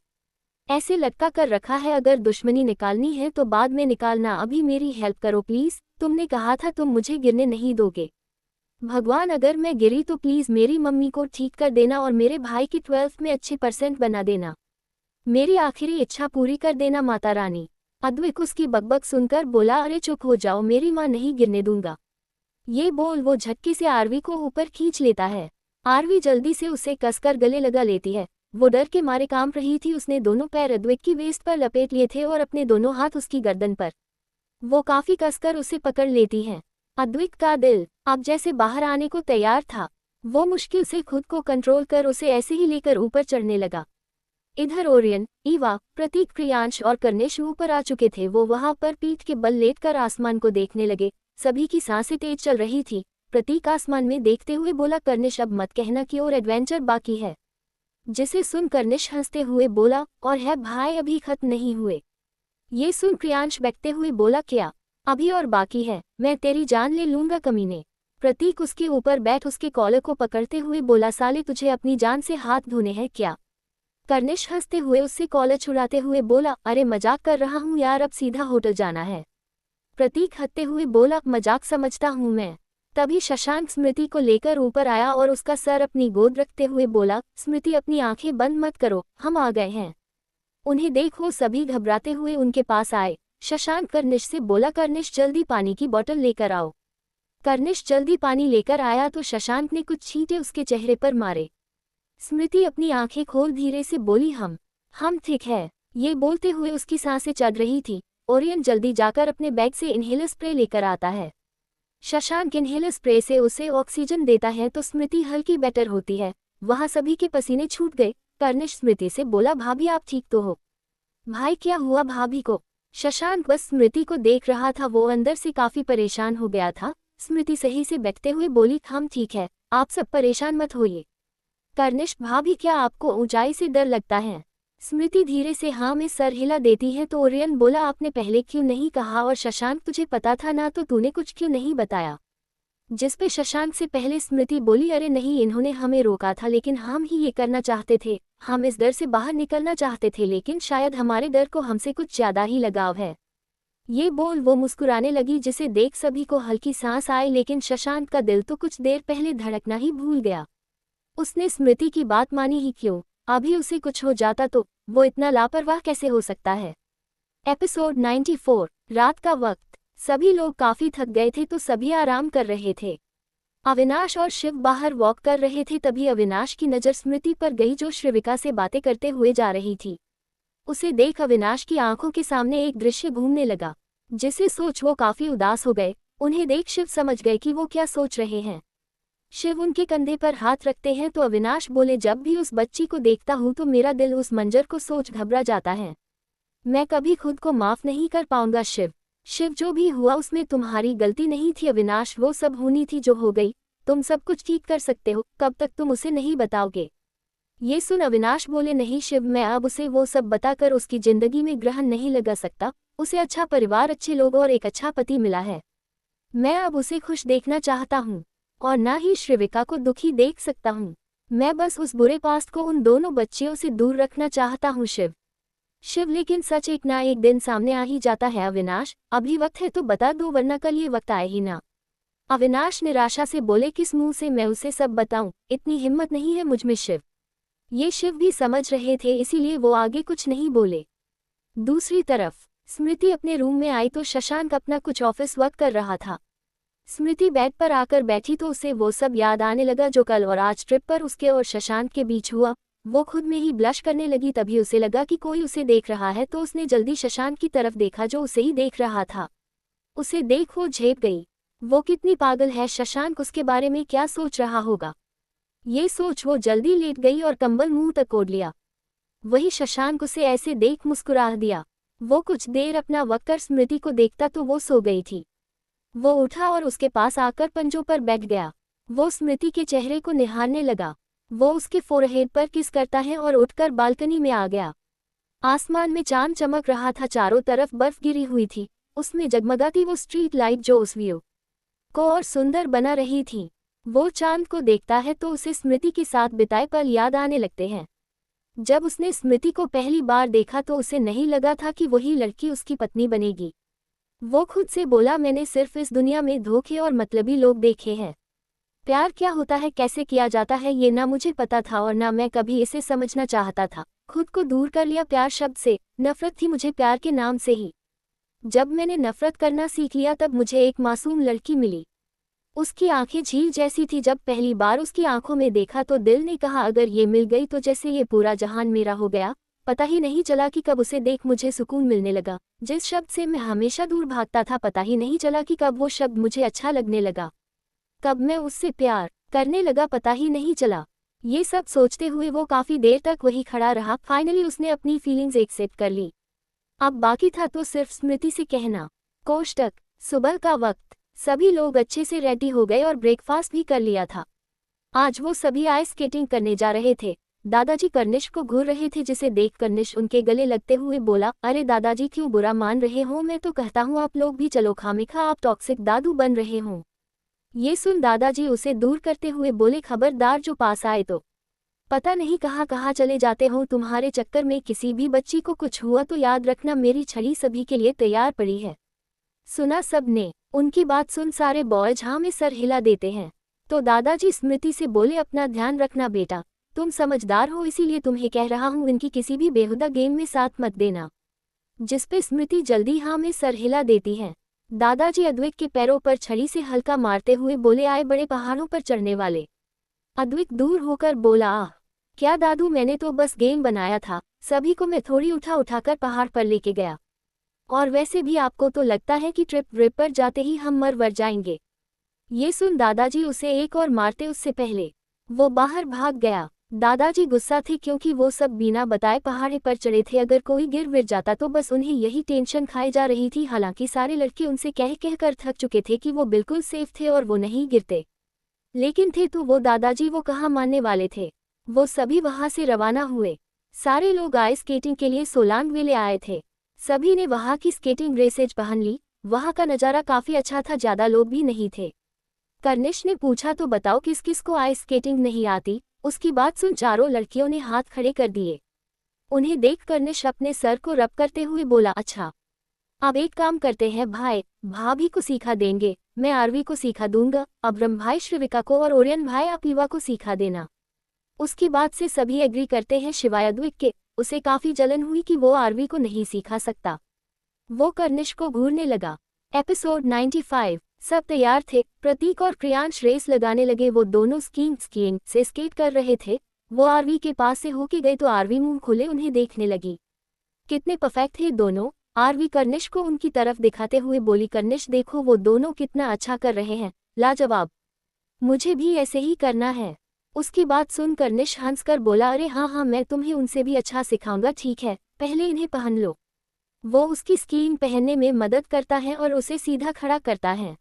ऐसे लटका कर रखा है, अगर दुश्मनी निकालनी है तो बाद में निकालना, अभी मेरी हेल्प करो प्लीज़, तुमने कहा था तुम मुझे गिरने नहीं दोगे। भगवान, अगर मैं गिरी तो प्लीज़ मेरी मम्मी को ठीक कर देना और मेरे भाई की 12th में अच्छे % बना देना। मेरी आखिरी इच्छा पूरी कर देना माता रानी। अद्विक उसकी बकबक सुनकर बोला, अरे चुप हो जाओ, मेरी माँ नहीं गिरने दूंगा। ये बोल वो झटके से आरवी को ऊपर खींच लेता है। आरवी जल्दी से उसे कसकर गले लगा लेती है। वो डर के मारे कांप रही थी। उसने दोनों पैर अद्विक की वेस्ट पर लपेट लिए थे और अपने दोनों हाथ उसकी गर्दन पर। वो काफी कसकर उसे पकड़ लेती है। अद्विक का दिल अब जैसे बाहर आने को तैयार था। वो मुश्किल से खुद को कंट्रोल कर उसे ऐसे ही लेकर ऊपर चढ़ने लगा। इधर ओरियन, ईवा, प्रतीक, प्रियांश और कर्निश ऊपर आ चुके थे। वो वहां पर पीठ के बल लेटकर आसमान को देखने लगे। सभी की सांसें तेज चल रही थी। प्रतीक आसमान में देखते हुए बोला, कर्निश अब मत कहना कि और एडवेंचर बाकी है। जिसे सुन कर्निश हंसते हुए बोला, और है भाई, अभी खत्म नहीं हुए। ये सुन प्रियांश बहकते हुए बोला, क्या अभी और बाकी है, मैं तेरी जान ले लूंगा कमीने। प्रतीक उसके ऊपर बैठ उसके कॉलर को पकड़ते हुए बोला, साले तुझे अपनी जान से हाथ धोने हैं क्या। कर्निश हंसते हुए उससे कॉलर छुड़ाते हुए बोला, अरे मजाक कर रहा हूँ यार, अब सीधा होटल जाना है। प्रतीक हंसते हुए बोला, मजाक समझता हूँ मैं। तभी शशांक स्मृति को लेकर ऊपर आया और उसका सर अपनी गोद रखते हुए बोला, स्मृति अपनी आंखें बंद मत करो, हम आ गए हैं। उन्हें देखो, सभी घबराते हुए उनके पास आए। शशांक कर्निश से बोला, कर्निश जल्दी पानी की बोतल लेकर आओ। कर्निश जल्दी पानी लेकर आया तो शशांक ने कुछ छींटे उसके चेहरे पर मारे। स्मृति अपनी आंखें खोल धीरे से बोली, हम ठीक है। ये बोलते हुए उसकी सांसें चढ़ रही थी। ओरियन जल्दी जाकर अपने बैग से इनहेलर स्प्रे लेकर आता है। शशांक इनहेलर स्प्रे से उसे ऑक्सीजन देता है तो स्मृति हल्की बेटर होती है। वहां सभी के पसीने छूट गए। कर्निश स्मृति से बोला, भाभी आप ठीक तो हो। भाई क्या हुआ भाभी को। शशांक बस स्मृति को देख रहा था। वो अंदर से काफी परेशान हो गया था। स्मृति सही से बैठते हुए बोली, हम ठीक है, आप सब परेशान मत होइए। कर्निश, भाभी क्या आपको ऊंचाई से डर लगता है। स्मृति धीरे से हाँ में सर हिला देती है तो ओरियन बोला, आपने पहले क्यों नहीं कहा, और शशांक तुझे पता था ना, तो तूने कुछ क्यों नहीं बताया। जिस पे शशांक से पहले स्मृति बोली, अरे नहीं, इन्होंने हमें रोका था लेकिन हम ही ये करना चाहते थे। हम इस डर से बाहर निकलना चाहते थे, लेकिन शायद हमारे डर को हमसे कुछ ज्यादा ही लगाव है। ये बोल वो मुस्कुराने लगी, जिसे देख सभी को हल्की सांस आए, लेकिन शशांक का दिल तो कुछ देर पहले धड़कना ही भूल गया। उसने स्मृति की बात मानी ही क्यों। अभी उसे कुछ हो जाता तो वो इतना लापरवाह कैसे हो सकता है। एपिसोड 94। रात का वक्त। सभी लोग काफी थक गए थे तो सभी आराम कर रहे थे। अविनाश और शिव बाहर वॉक कर रहे थे। तभी अविनाश की नज़र स्मृति पर गई, जो श्रिविका से बातें करते हुए जा रही थी। उसे देख अविनाश की आंखों के सामने एक दृश्य घूमने लगा, जिसे सोच वो काफी उदास हो गए। उन्हें देख शिव समझ गए कि वो क्या सोच रहे हैं। शिव उनके कंधे पर हाथ रखते हैं तो अविनाश बोले, जब भी उस बच्ची को देखता हूँ तो मेरा दिल उस मंजर को सोच घबरा जाता है। मैं कभी खुद को माफ नहीं कर पाऊंगा शिव। शिव, जो भी हुआ उसमें तुम्हारी गलती नहीं थी अविनाश, वो सब होनी थी जो हो गई। तुम सब कुछ ठीक कर सकते हो, कब तक तुम उसे नहीं बताओगे। ये सुन अविनाश बोले, नहीं शिव, मैं अब उसे वो सब बताकर उसकी जिंदगी में ग्रहण नहीं लगा सकता। उसे अच्छा परिवार, अच्छे लोग और एक अच्छा पति मिला है। मैं अब उसे खुश देखना चाहता हूँ और ना ही श्रिविका को दुखी देख सकता हूँ। मैं बस उस बुरे पास्ट को उन दोनों बच्चियों से दूर रखना चाहता हूँ शिव। लेकिन सच एक ना एक दिन सामने आ ही जाता है अविनाश, अभी वक्त है तो बता दो, वरना कल ये वक्त आए ही ना। अविनाश निराशा से बोले, किस मुंह से मैं उसे सब बताऊं, इतनी हिम्मत नहीं है मुझमें शिव। ये शिव भी समझ रहे थे, इसीलिए वो आगे कुछ नहीं बोले। दूसरी तरफ स्मृति अपने रूम में आई तो शशांक अपना कुछ ऑफिस वर्क कर रहा था। स्मृति बेड पर आकर बैठी तो उसे वो सब याद आने लगा जो कल और आज ट्रिप पर उसके और शशांक के बीच हुआ। वो खुद में ही ब्लश करने लगी। तभी उसे लगा कि कोई उसे देख रहा है तो उसने जल्दी शशांक की तरफ देखा, जो उसे ही देख रहा था। उसे देख वो झेप गई। वो कितनी पागल है, शशांक उसके बारे में क्या सोच रहा होगा। ये सोच वो जल्दी लेट गई और कंबल मुंह तक ओढ़ लिया। वही शशांक उसे ऐसे देख मुस्कुरा दिया। वो कुछ देर अपना वक्त कर स्मृति को देखता तो वो सो गई थी। वो उठा और उसके पास आकर पंजों पर बैठ गया। वो स्मृति के चेहरे को निहारने लगा। वो उसके फोरहेड पर किस करता है और उठकर बालकनी में आ गया। आसमान में चांद चमक रहा था, चारों तरफ बर्फ गिरी हुई थी, उसमें जगमगाती वो स्ट्रीट लाइट जो उस व्यू को और सुंदर बना रही थी। वो चांद को देखता है तो उसे स्मृति के साथ बिताए पल याद आने लगते हैं। जब उसने स्मृति को पहली बार देखा तो उसे नहीं लगा था कि वही लड़की उसकी पत्नी बनेगी। वो खुद से बोला, मैंने सिर्फ इस दुनिया में धोखे और मतलबी लोग देखे हैं। प्यार क्या होता है, कैसे किया जाता है, ये ना मुझे पता था और ना मैं कभी इसे समझना चाहता था। खुद को दूर कर लिया प्यार शब्द से। नफरत थी मुझे प्यार के नाम से ही। जब मैंने नफरत करना सीख लिया तब मुझे एक मासूम लड़की मिली। उसकी आंखें झील जैसी थी। जब पहली बार उसकी आंखों में देखा तो दिल ने कहा अगर ये मिल गई तो जैसे ये पूरा जहान मेरा हो गया। पता ही नहीं चला कि कब उसे देख मुझे सुकून मिलने लगा। जिस शब्द से मैं हमेशा दूर भागता था, पता ही नहीं चला कि कब वो शब्द मुझे अच्छा लगने लगा। कब मैं उससे प्यार करने लगा, पता ही नहीं चला। ये सब सोचते हुए वो काफी देर तक वही खड़ा रहा। फाइनली उसने अपनी फीलिंग्स एक्सेप्ट कर ली। अब बाकी था तो सिर्फ स्मृति से कहना। कोष्टक सुबह का वक्त। सभी लोग अच्छे से रेडी हो गए और ब्रेकफास्ट भी कर लिया था। आज वो सभी आइस स्केटिंग करने जा रहे थे। दादाजी कर्निश को घूर रहे थे, जिसे देख कर्निश उनके गले लगते हुए बोला, अरे दादाजी क्यों बुरा मान रहे हो, मैं तो कहता हूँ आप लोग भी चलो, खामिखा आप टॉक्सिक दादू बन रहे हो। ये सुन दादाजी उसे दूर करते हुए बोले, खबरदार जो पास आए तो पता नहीं कहाँ कहाँ चले जाते हो। तुम्हारे चक्कर में किसी भी बच्ची को कुछ हुआ तो याद रखना मेरी छड़ी सभी के लिए तैयार पड़ी है। सुना सबने। उनकी बात सुन सारे बॉयज हाँ में सर हिला देते हैं। तो दादाजी स्मृति से बोले, अपना ध्यान रखना बेटा, तुम समझदार हो इसीलिए तुम्हें कह रहा हूँ, इनकी किसी भी बेहुदा गेम में साथ मत देना। जिस पे स्मृति जल्दी हाँ में सर हिला देती है। दादाजी अद्विक के पैरों पर छड़ी से हल्का मारते हुए बोले, आए बड़े पहाड़ों पर चढ़ने वाले। अद्विक दूर होकर बोला, आह क्या दादू, मैंने तो बस गेम बनाया था, सभी को मैं थोड़ी उठाकर पहाड़ पर लेके गया। और वैसे भी आपको तो लगता है कि ट्रिप पर जाते ही हम मर जाएंगे। ये सुन दादाजी उसे एक और मारते उससे पहले वो बाहर भाग गया। दादाजी गुस्सा थे क्योंकि वो सब बिना बताए पहाड़ पर चढ़े थे। अगर कोई गिर जाता तो बस उन्हें यही टेंशन खाई जा रही थी। हालांकि सारे लड़के उनसे कह कर थक चुके थे कि वो बिल्कुल सेफ थे और वो नहीं गिरते, लेकिन थे तो वो दादाजी वो कहाँ मानने वाले थे। वो सभी वहां से रवाना हुए। सारे लोग आइस स्केटिंग के लिए सोलांग वेले आए थे। सभी ने वहां की स्केटिंग ड्रेसेज पहन ली। वहां का नज़ारा काफी अच्छा था, ज्यादा लोग भी नहीं थे। कर्निश ने पूछा, तो बताओ किस किस को आइस स्केटिंग नहीं आती। उसकी बात सुन चारों लड़कियों ने हाथ खड़े कर दिए। उन्हें देख कर्निश अपने सर को रब करते हुए बोला, अच्छा अब एक काम करते हैं भाई, भाभी को सिखा देंगे, मैं आरवी को सिखा दूंगा, अब्रम भाई श्रिविका को और ओरियन भाई आप ईवा को सिखा देना। उसकी बात से सभी एग्री करते हैं शिवाय अद्विक के। उसे काफी जलन हुई कि वो आरवी को नहीं सिखा सकता। वो कर्निश को घूरने लगा। एपिसोड 95। सब तैयार थे। प्रतीक और क्रियांश रेस लगाने लगे। वो दोनों स्कीइंग से स्केट कर रहे थे। वो आरवी के पास से होके गए तो आरवी मुंह खोले उन्हें देखने लगी। कितने परफेक्ट थे दोनों। आरवी कर्निश को उनकी तरफ दिखाते हुए बोली, कर्निश देखो वो दोनों कितना अच्छा कर रहे हैं, लाजवाब, मुझे भी ऐसे ही करना है। उसकी बात सुन कर्निश हंसकर बोला, अरे हाँ मैं तुम्हें उनसे भी अच्छा सिखाऊंगा, ठीक है पहले इन्हें पहन लो। वो उसकी स्कीइंग पहनने में मदद करता है और उसे सीधा खड़ा करता है।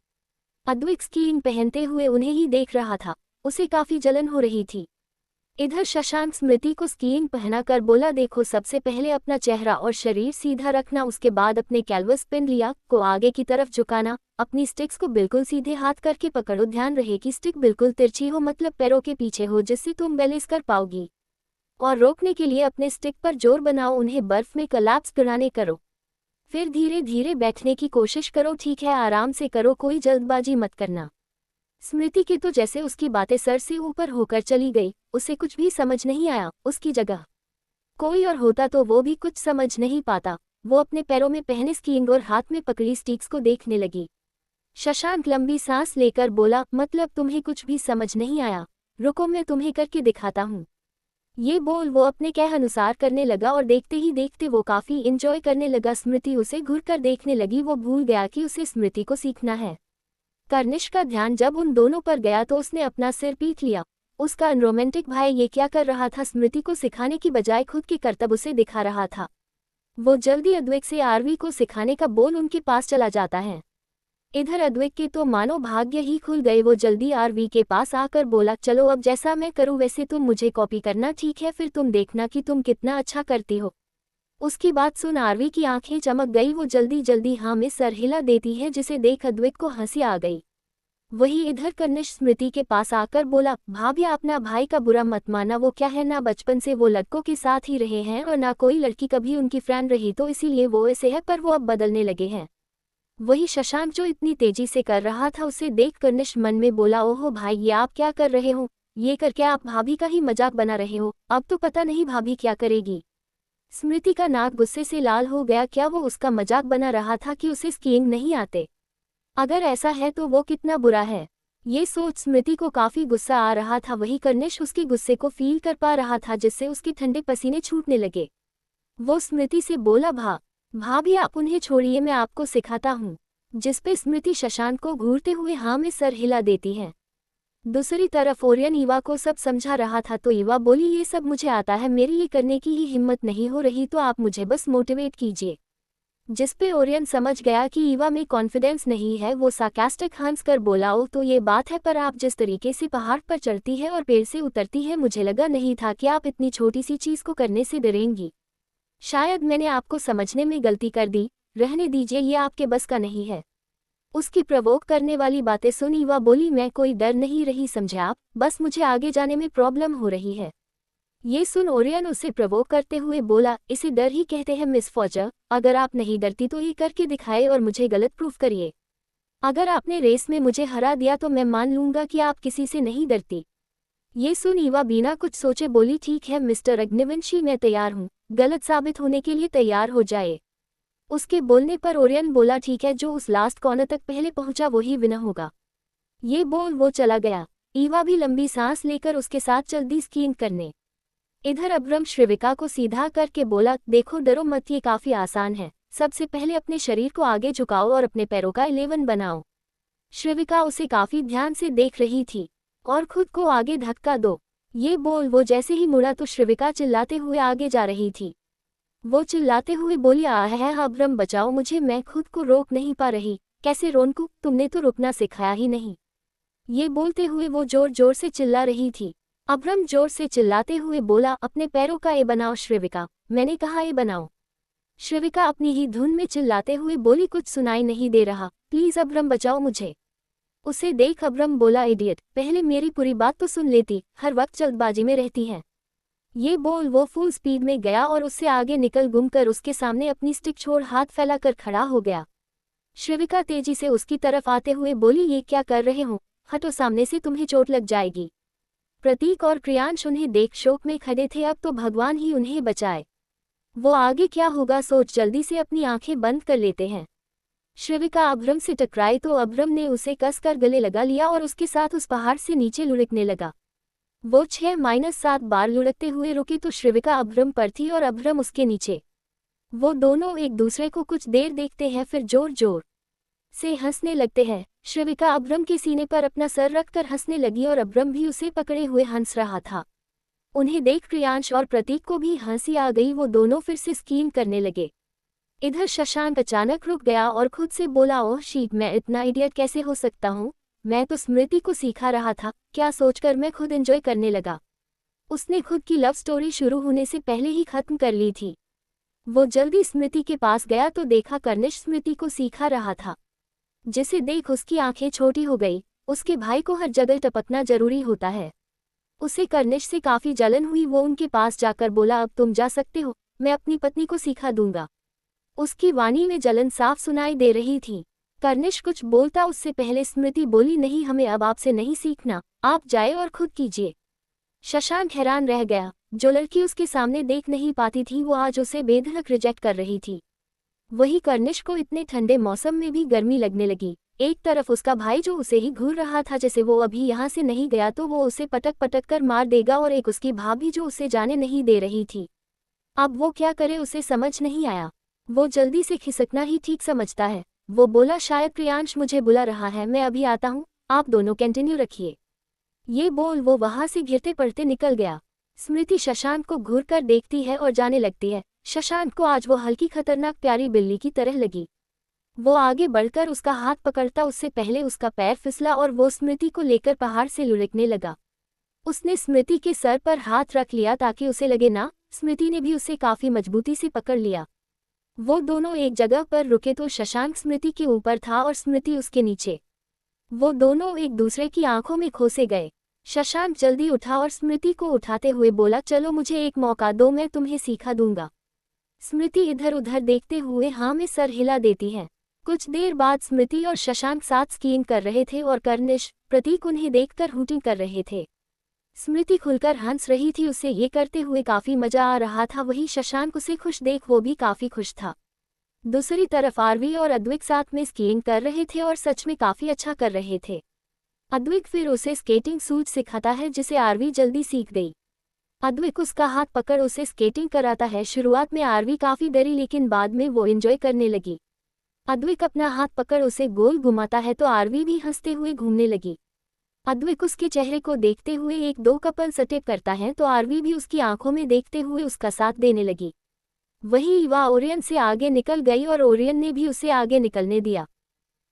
अद्विक स्कीइंग पहनते हुए उन्हें ही देख रहा था। उसे काफी जलन हो रही थी। इधर शशांक स्मृति को स्कीइंग पहना कर बोला, देखो सबसे पहले अपना चेहरा और शरीर सीधा रखना, उसके बाद अपने कैलवस पिन लिया को आगे की तरफ झुकाना, अपनी स्टिक्स को बिल्कुल सीधे हाथ करके पकड़ो, ध्यान रहे कि स्टिक बिल्कुल तिरछी हो, मतलब पैरों के पीछे हो, जिससे तुम बैलेंस कर पाओगी। और रोकने के लिए अपने स्टिक पर जोर बनाओ, उन्हें बर्फ में कोलैप्स कराने करो। फिर धीरे धीरे बैठने की कोशिश करो, ठीक है आराम से करो, कोई जल्दबाजी मत करना। स्मृति की तो जैसे उसकी बातें सर से ऊपर होकर चली गई। उसे कुछ भी समझ नहीं आया। उसकी जगह कोई और होता तो वो भी कुछ समझ नहीं पाता। वो अपने पैरों में पहने स्कीइंग और हाथ में पकड़ी स्टिक्स को देखने लगी। शशांक लंबी सांस लेकर बोला, मतलब तुम्हें कुछ भी समझ नहीं आया, रुको मैं तुम्हें करके दिखाता हूँ। ये बोल वो अपने कह अनुसार करने लगा और देखते ही देखते वो काफी इंजॉय करने लगा। स्मृति उसे घूरकर देखने लगी। वो भूल गया कि उसे स्मृति को सीखना है। कर्निश का ध्यान जब उन दोनों पर गया तो उसने अपना सिर पीट लिया। उसका अनरोमांटिक भाई ये क्या कर रहा था, स्मृति को सिखाने की बजाय खुद के कर्तव्य उसे दिखा रहा था। वो जल्दी अद्वैत से आरवी को सिखाने का बोल उनके पास चला जाता है। इधर अद्वैत के तो मानो भाग्य ही खुल गए। वो जल्दी आरवी के पास आकर बोला, चलो अब जैसा मैं करूं वैसे तुम मुझे कॉपी करना, ठीक है? फिर तुम देखना कि तुम कितना अच्छा करती हो। उसकी बात सुन आरवी की आंखें चमक गई। वो जल्दी जल्दी हाँ में सर हिला देती है, जिसे देख अद्वैत को हंसी आ गई। वही इधर कनिष्क स्मृति के पास आकर बोला, भाभी अपना भाई का बुरा मत माना, वो क्या है ना बचपन से वो लड़कों के साथ ही रहे हैं और ना कोई लड़की कभी उनकी फ्रेंड रही, तो इसीलिए वो ऐसे है, पर वो अब बदलने लगे हैं। वही शशांक जो इतनी तेजी से कर रहा था उसे देख कनिष्क मन में बोला, ओहो भाई ये आप क्या कर रहे हो, ये करके आप भाभी का ही मजाक बना रहे हो, अब तो पता नहीं भाभी क्या करेगी। स्मृति का नाक गुस्से से लाल हो गया। क्या वो उसका मजाक बना रहा था कि उसे स्कीइंग नहीं आते? अगर ऐसा है तो वो कितना बुरा है। ये सोच स्मृति को काफी गुस्सा आ रहा था। वही कनिष्क उसके गुस्से को फील कर पा रहा था, जिससे उसके ठंडे पसीने छूटने लगे। वो स्मृति से बोला, भाभी आप उन्हें छोड़िए, मैं आपको सिखाता हूँ। जिसपे स्मृति शशांक को घूरते हुए हाँ में सर हिला देती है। दूसरी तरफ ओरियन ईवा को सब समझा रहा था, तो ईवा बोली, ये सब मुझे आता है, मेरी ये करने की ही हिम्मत नहीं हो रही, तो आप मुझे बस मोटिवेट कीजिए। जिसपे ओरियन समझ गया कि ईवा में कॉन्फिडेंस नहीं है। वो सार्कास्टिक हंस कर बोला, ओ तो ये बात है, पर आप जिस तरीके से पहाड़ पर चढ़ती है और पेड़ से उतरती है, मुझे लगा नहीं था कि आप इतनी छोटी सी चीज को करने से डरेंगी। शायद मैंने आपको समझने में गलती कर दी, रहने दीजिए, ये आपके बस का नहीं है। उसकी प्रवोक करने वाली बातें सुन ईवा बोली, मैं कोई डर नहीं रही, समझे आप, बस मुझे आगे जाने में प्रॉब्लम हो रही है। ये सुन ओरियन उसे प्रवोक करते हुए बोला, इसे डर ही कहते हैं मिस फॉजर, अगर आप नहीं डरती तो ये करके दिखाए और मुझे गलत प्रूफ करिए। अगर आपने रेस में मुझे हरा दिया तो मैं मान लूंगा कि आप किसी से नहीं डरती। ये सुन ईवा बिना कुछ सोचे बोली, ठीक है मिस्टर अग्निवंशी, मैं तैयार हूँ, गलत साबित होने के लिए तैयार हो जाए। उसके बोलने पर ओरियन बोला, ठीक है, जो उस लास्ट कॉर्नर तक पहले पहुंचा वही विनर होगा। ये बोल वो चला गया। ईवा भी लंबी सांस लेकर उसके साथ चल दी स्कीइंग करने। इधर अब्रम श्रिविका को सीधा करके बोला, देखो डरो मत, ये काफी आसान है, सबसे पहले अपने शरीर को आगे झुकाओ और अपने पैरों का 11 बनाओ। श्रिविका उसे काफी ध्यान से देख रही थी। और खुद को आगे धक्का दो। ये बोल वो जैसे ही मुड़ा तो श्रिविका चिल्लाते हुए आगे जा रही थी। वो चिल्लाते हुए बोली, है अब्रम बचाओ मुझे, मैं खुद को रोक नहीं पा रही। कैसे रोकूं, तुमने तो रुकना सिखाया ही नहीं। ये बोलते हुए वो जोर जोर से चिल्ला रही थी। अब्रम जोर से चिल्लाते हुए बोला, अपने पैरों का ए बनाओ श्रिविका, मैंने कहा ए बनाओ। श्रिविका अपनी ही धुन में चिल्लाते हुए बोली, कुछ सुनाई नहीं दे रहा, प्लीज अब्रम बचाओ मुझे। उसे देख अब्रम बोला, इडियट, पहले मेरी पूरी बात तो सुन लेती, हर वक्त जल्दबाजी में रहती है। ये बोल वो फुल स्पीड में गया और उससे आगे निकल घूमकर उसके सामने अपनी स्टिक छोड़ हाथ फैलाकर खड़ा हो गया। श्रिविका तेजी से उसकी तरफ आते हुए बोली, ये क्या कर रहे हो, हटो सामने से, तुम्हें चोट लग जाएगी। प्रतीक और क्रियांश उन्हें देख शोक में खड़े थे, अब तो भगवान ही उन्हें बचाए। वो आगे क्या होगा सोच जल्दी से अपनी आंखें बंद कर लेते हैं। श्रिविका अब्रम से टकराई तो अब्रम ने उसे कसकर गले लगा लिया और उसके साथ उस पहाड़ से नीचे लुढ़कने लगा। वो 6-7 बार लुढ़कते हुए रुकी तो श्रिविका अब्रम पर थी और अब्रम उसके नीचे। वो दोनों एक दूसरे को कुछ देर देखते हैं, फिर जोर जोर से हंसने लगते हैं। श्रिविका अब्रम के सीने पर अपना सर रखकर हंसने लगी और अब्रम भी उसे पकड़े हुए हंस रहा था। उन्हें देख क्रियांश और प्रतीक को भी हंसी आ गई। वो दोनों फिर से स्कीइंग करने लगे। इधर शशांक अचानक रुक गया और खुद से बोला, ओह शीट, मैं इतना इडियट कैसे हो सकता हूँ, मैं तो स्मृति को सिखा रहा था, क्या सोचकर मैं खुद एंजॉय करने लगा। उसने खुद की लव स्टोरी शुरू होने से पहले ही खत्म कर ली थी। वो जल्दी स्मृति के पास गया तो देखा कर्निश स्मृति को सिखा रहा था, जिसे देख उसकी आंखें छोटी हो गई। उसके भाई को हर जगह टपकना जरूरी होता है। उसे कर्निश से काफी जलन हुई। वो उनके पास जाकर बोला, अब तुम जा सकते हो, मैं अपनी पत्नी को सिखा दूंगा। उसकी वाणी में जलन साफ सुनाई दे रही थी। कर्निश कुछ बोलता उससे पहले स्मृति बोली, नहीं, हमें अब आपसे नहीं सीखना, आप जाए और खुद कीजिए। शशांक हैरान रह गया। जो लड़की उसके सामने देख नहीं पाती थी वो आज उसे बेधड़क रिजेक्ट कर रही थी। वही कर्निश को इतने ठंडे मौसम में भी गर्मी लगने लगी। एक तरफ उसका भाई जो उसे ही घूर रहा था, जैसे वो अभी यहाँ से नहीं गया तो वो उसे पटक पटक कर मार देगा, और एक उसकी भाभी जो उसे जाने नहीं दे रही थी। अब वो क्या करे उसे समझ नहीं आया। वो जल्दी से खिसकना ही ठीक समझता है। वो बोला, शायद क्रियांश मुझे बुला रहा है, मैं अभी आता हूँ, आप दोनों कंटिन्यू रखिए। ये बोल वो वहां से गिरते पड़ते निकल गया। स्मृति शशांक को घूर कर देखती है और जाने लगती है। शशांक को आज वो हल्की खतरनाक प्यारी बिल्ली की तरह लगी। वो आगे बढ़कर उसका हाथ पकड़ता उससे पहले उसका पैर फिसला और वो स्मृति को लेकर पहाड़ से लुढ़कने लगा। उसने स्मृति के सर पर हाथ रख लिया ताकि उसे लगे ना। स्मृति ने भी उसे काफी मजबूती से पकड़ लिया। वो दोनों एक जगह पर रुके तो शशांक स्मृति के ऊपर था और स्मृति उसके नीचे। वो दोनों एक दूसरे की आंखों में खोसे गए। शशांक जल्दी उठा और स्मृति को उठाते हुए बोला, चलो मुझे एक मौका दो, मैं तुम्हें सिखा दूंगा। स्मृति इधर उधर देखते हुए हाँ में सर हिला देती है। कुछ देर बाद स्मृति और शशांक साथ स्कीइंग कर रहे थे और कर्निश, प्रतीक उन्हें देखकर हूटिंग कर रहे थे। स्मृति खुलकर हंस रही थी, उसे ये करते हुए काफी मजा आ रहा था। वहीं शशांक उसे खुश देख वो भी काफी खुश था। दूसरी तरफ आरवी और अद्विक साथ में स्कीइंग कर रहे थे और सच में काफी अच्छा कर रहे थे। अद्विक फिर उसे स्केटिंग सूट सिखाता है जिसे आरवी जल्दी सीख गई। अद्विक उसका हाथ पकड़ उसे स्केटिंग कराता है। शुरुआत में आरवी काफी डरी लेकिन बाद में वो एंजॉय करने लगी। अद्विक अपना हाथ पकड़ उसे गोल घुमाता है तो आरवी भी हंसते हुए घूमने लगी। अद्विक उसके चेहरे को देखते हुए एक दो कपल स्टेप करता है तो आरवी भी उसकी आंखों में देखते हुए उसका साथ देने लगी। वहीं ईवा ओरियन से आगे निकल गई और ओरियन ने भी उसे आगे निकलने दिया।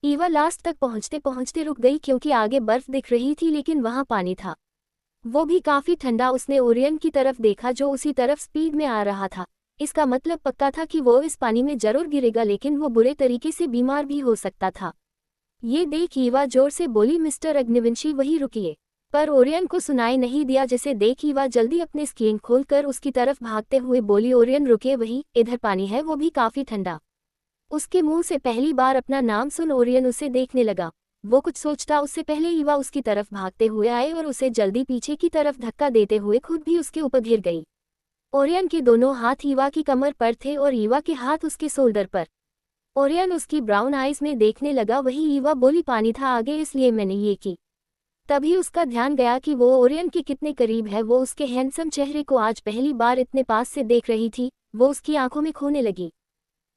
ईवा लास्ट तक पहुंचते पहुंचते रुक गई क्योंकि आगे बर्फ दिख रही थी लेकिन वहां पानी था, वो भी काफी ठंडा। उसने ओरियन की तरफ देखा जो उसी तरफ स्पीड में आ रहा था। इसका मतलब पक्का था कि वो इस पानी में जरूर गिरेगा लेकिन वो बुरे तरीके से बीमार भी हो सकता था। ये देख ईवा जोर से बोली, मिस्टर अग्निवंशी वहीं रुकिए। पर ओरियन को सुनाई नहीं दिया जिसे देख ईवा जल्दी अपने स्कीइंग खोलकर उसकी तरफ भागते हुए बोली, ओरियन रुकिए वहीं, इधर पानी है वो भी काफी ठंडा। उसके मुंह से पहली बार अपना नाम सुन ओरियन उसे देखने लगा। वो कुछ सोचता उससे पहले ईवा उसकी तरफ भागते हुए आए और उसे जल्दी पीछे की तरफ धक्का देते हुए खुद भी उसके ऊपर गिर गई। ओरियन के दोनों हाथ ईवा की कमर पर थे और ईवा के हाथ उसके शोल्डर पर। ओरियन उसकी ब्राउन आइज में देखने लगा। वही ईवा बोली, पानी था आगे इसलिए मैंने ये की। तभी उसका ध्यान गया कि वो ओरियन के कितने करीब है। वो उसके हैंडसम चेहरे को आज पहली बार इतने पास से देख रही थी। वो उसकी आंखों में खोने लगी।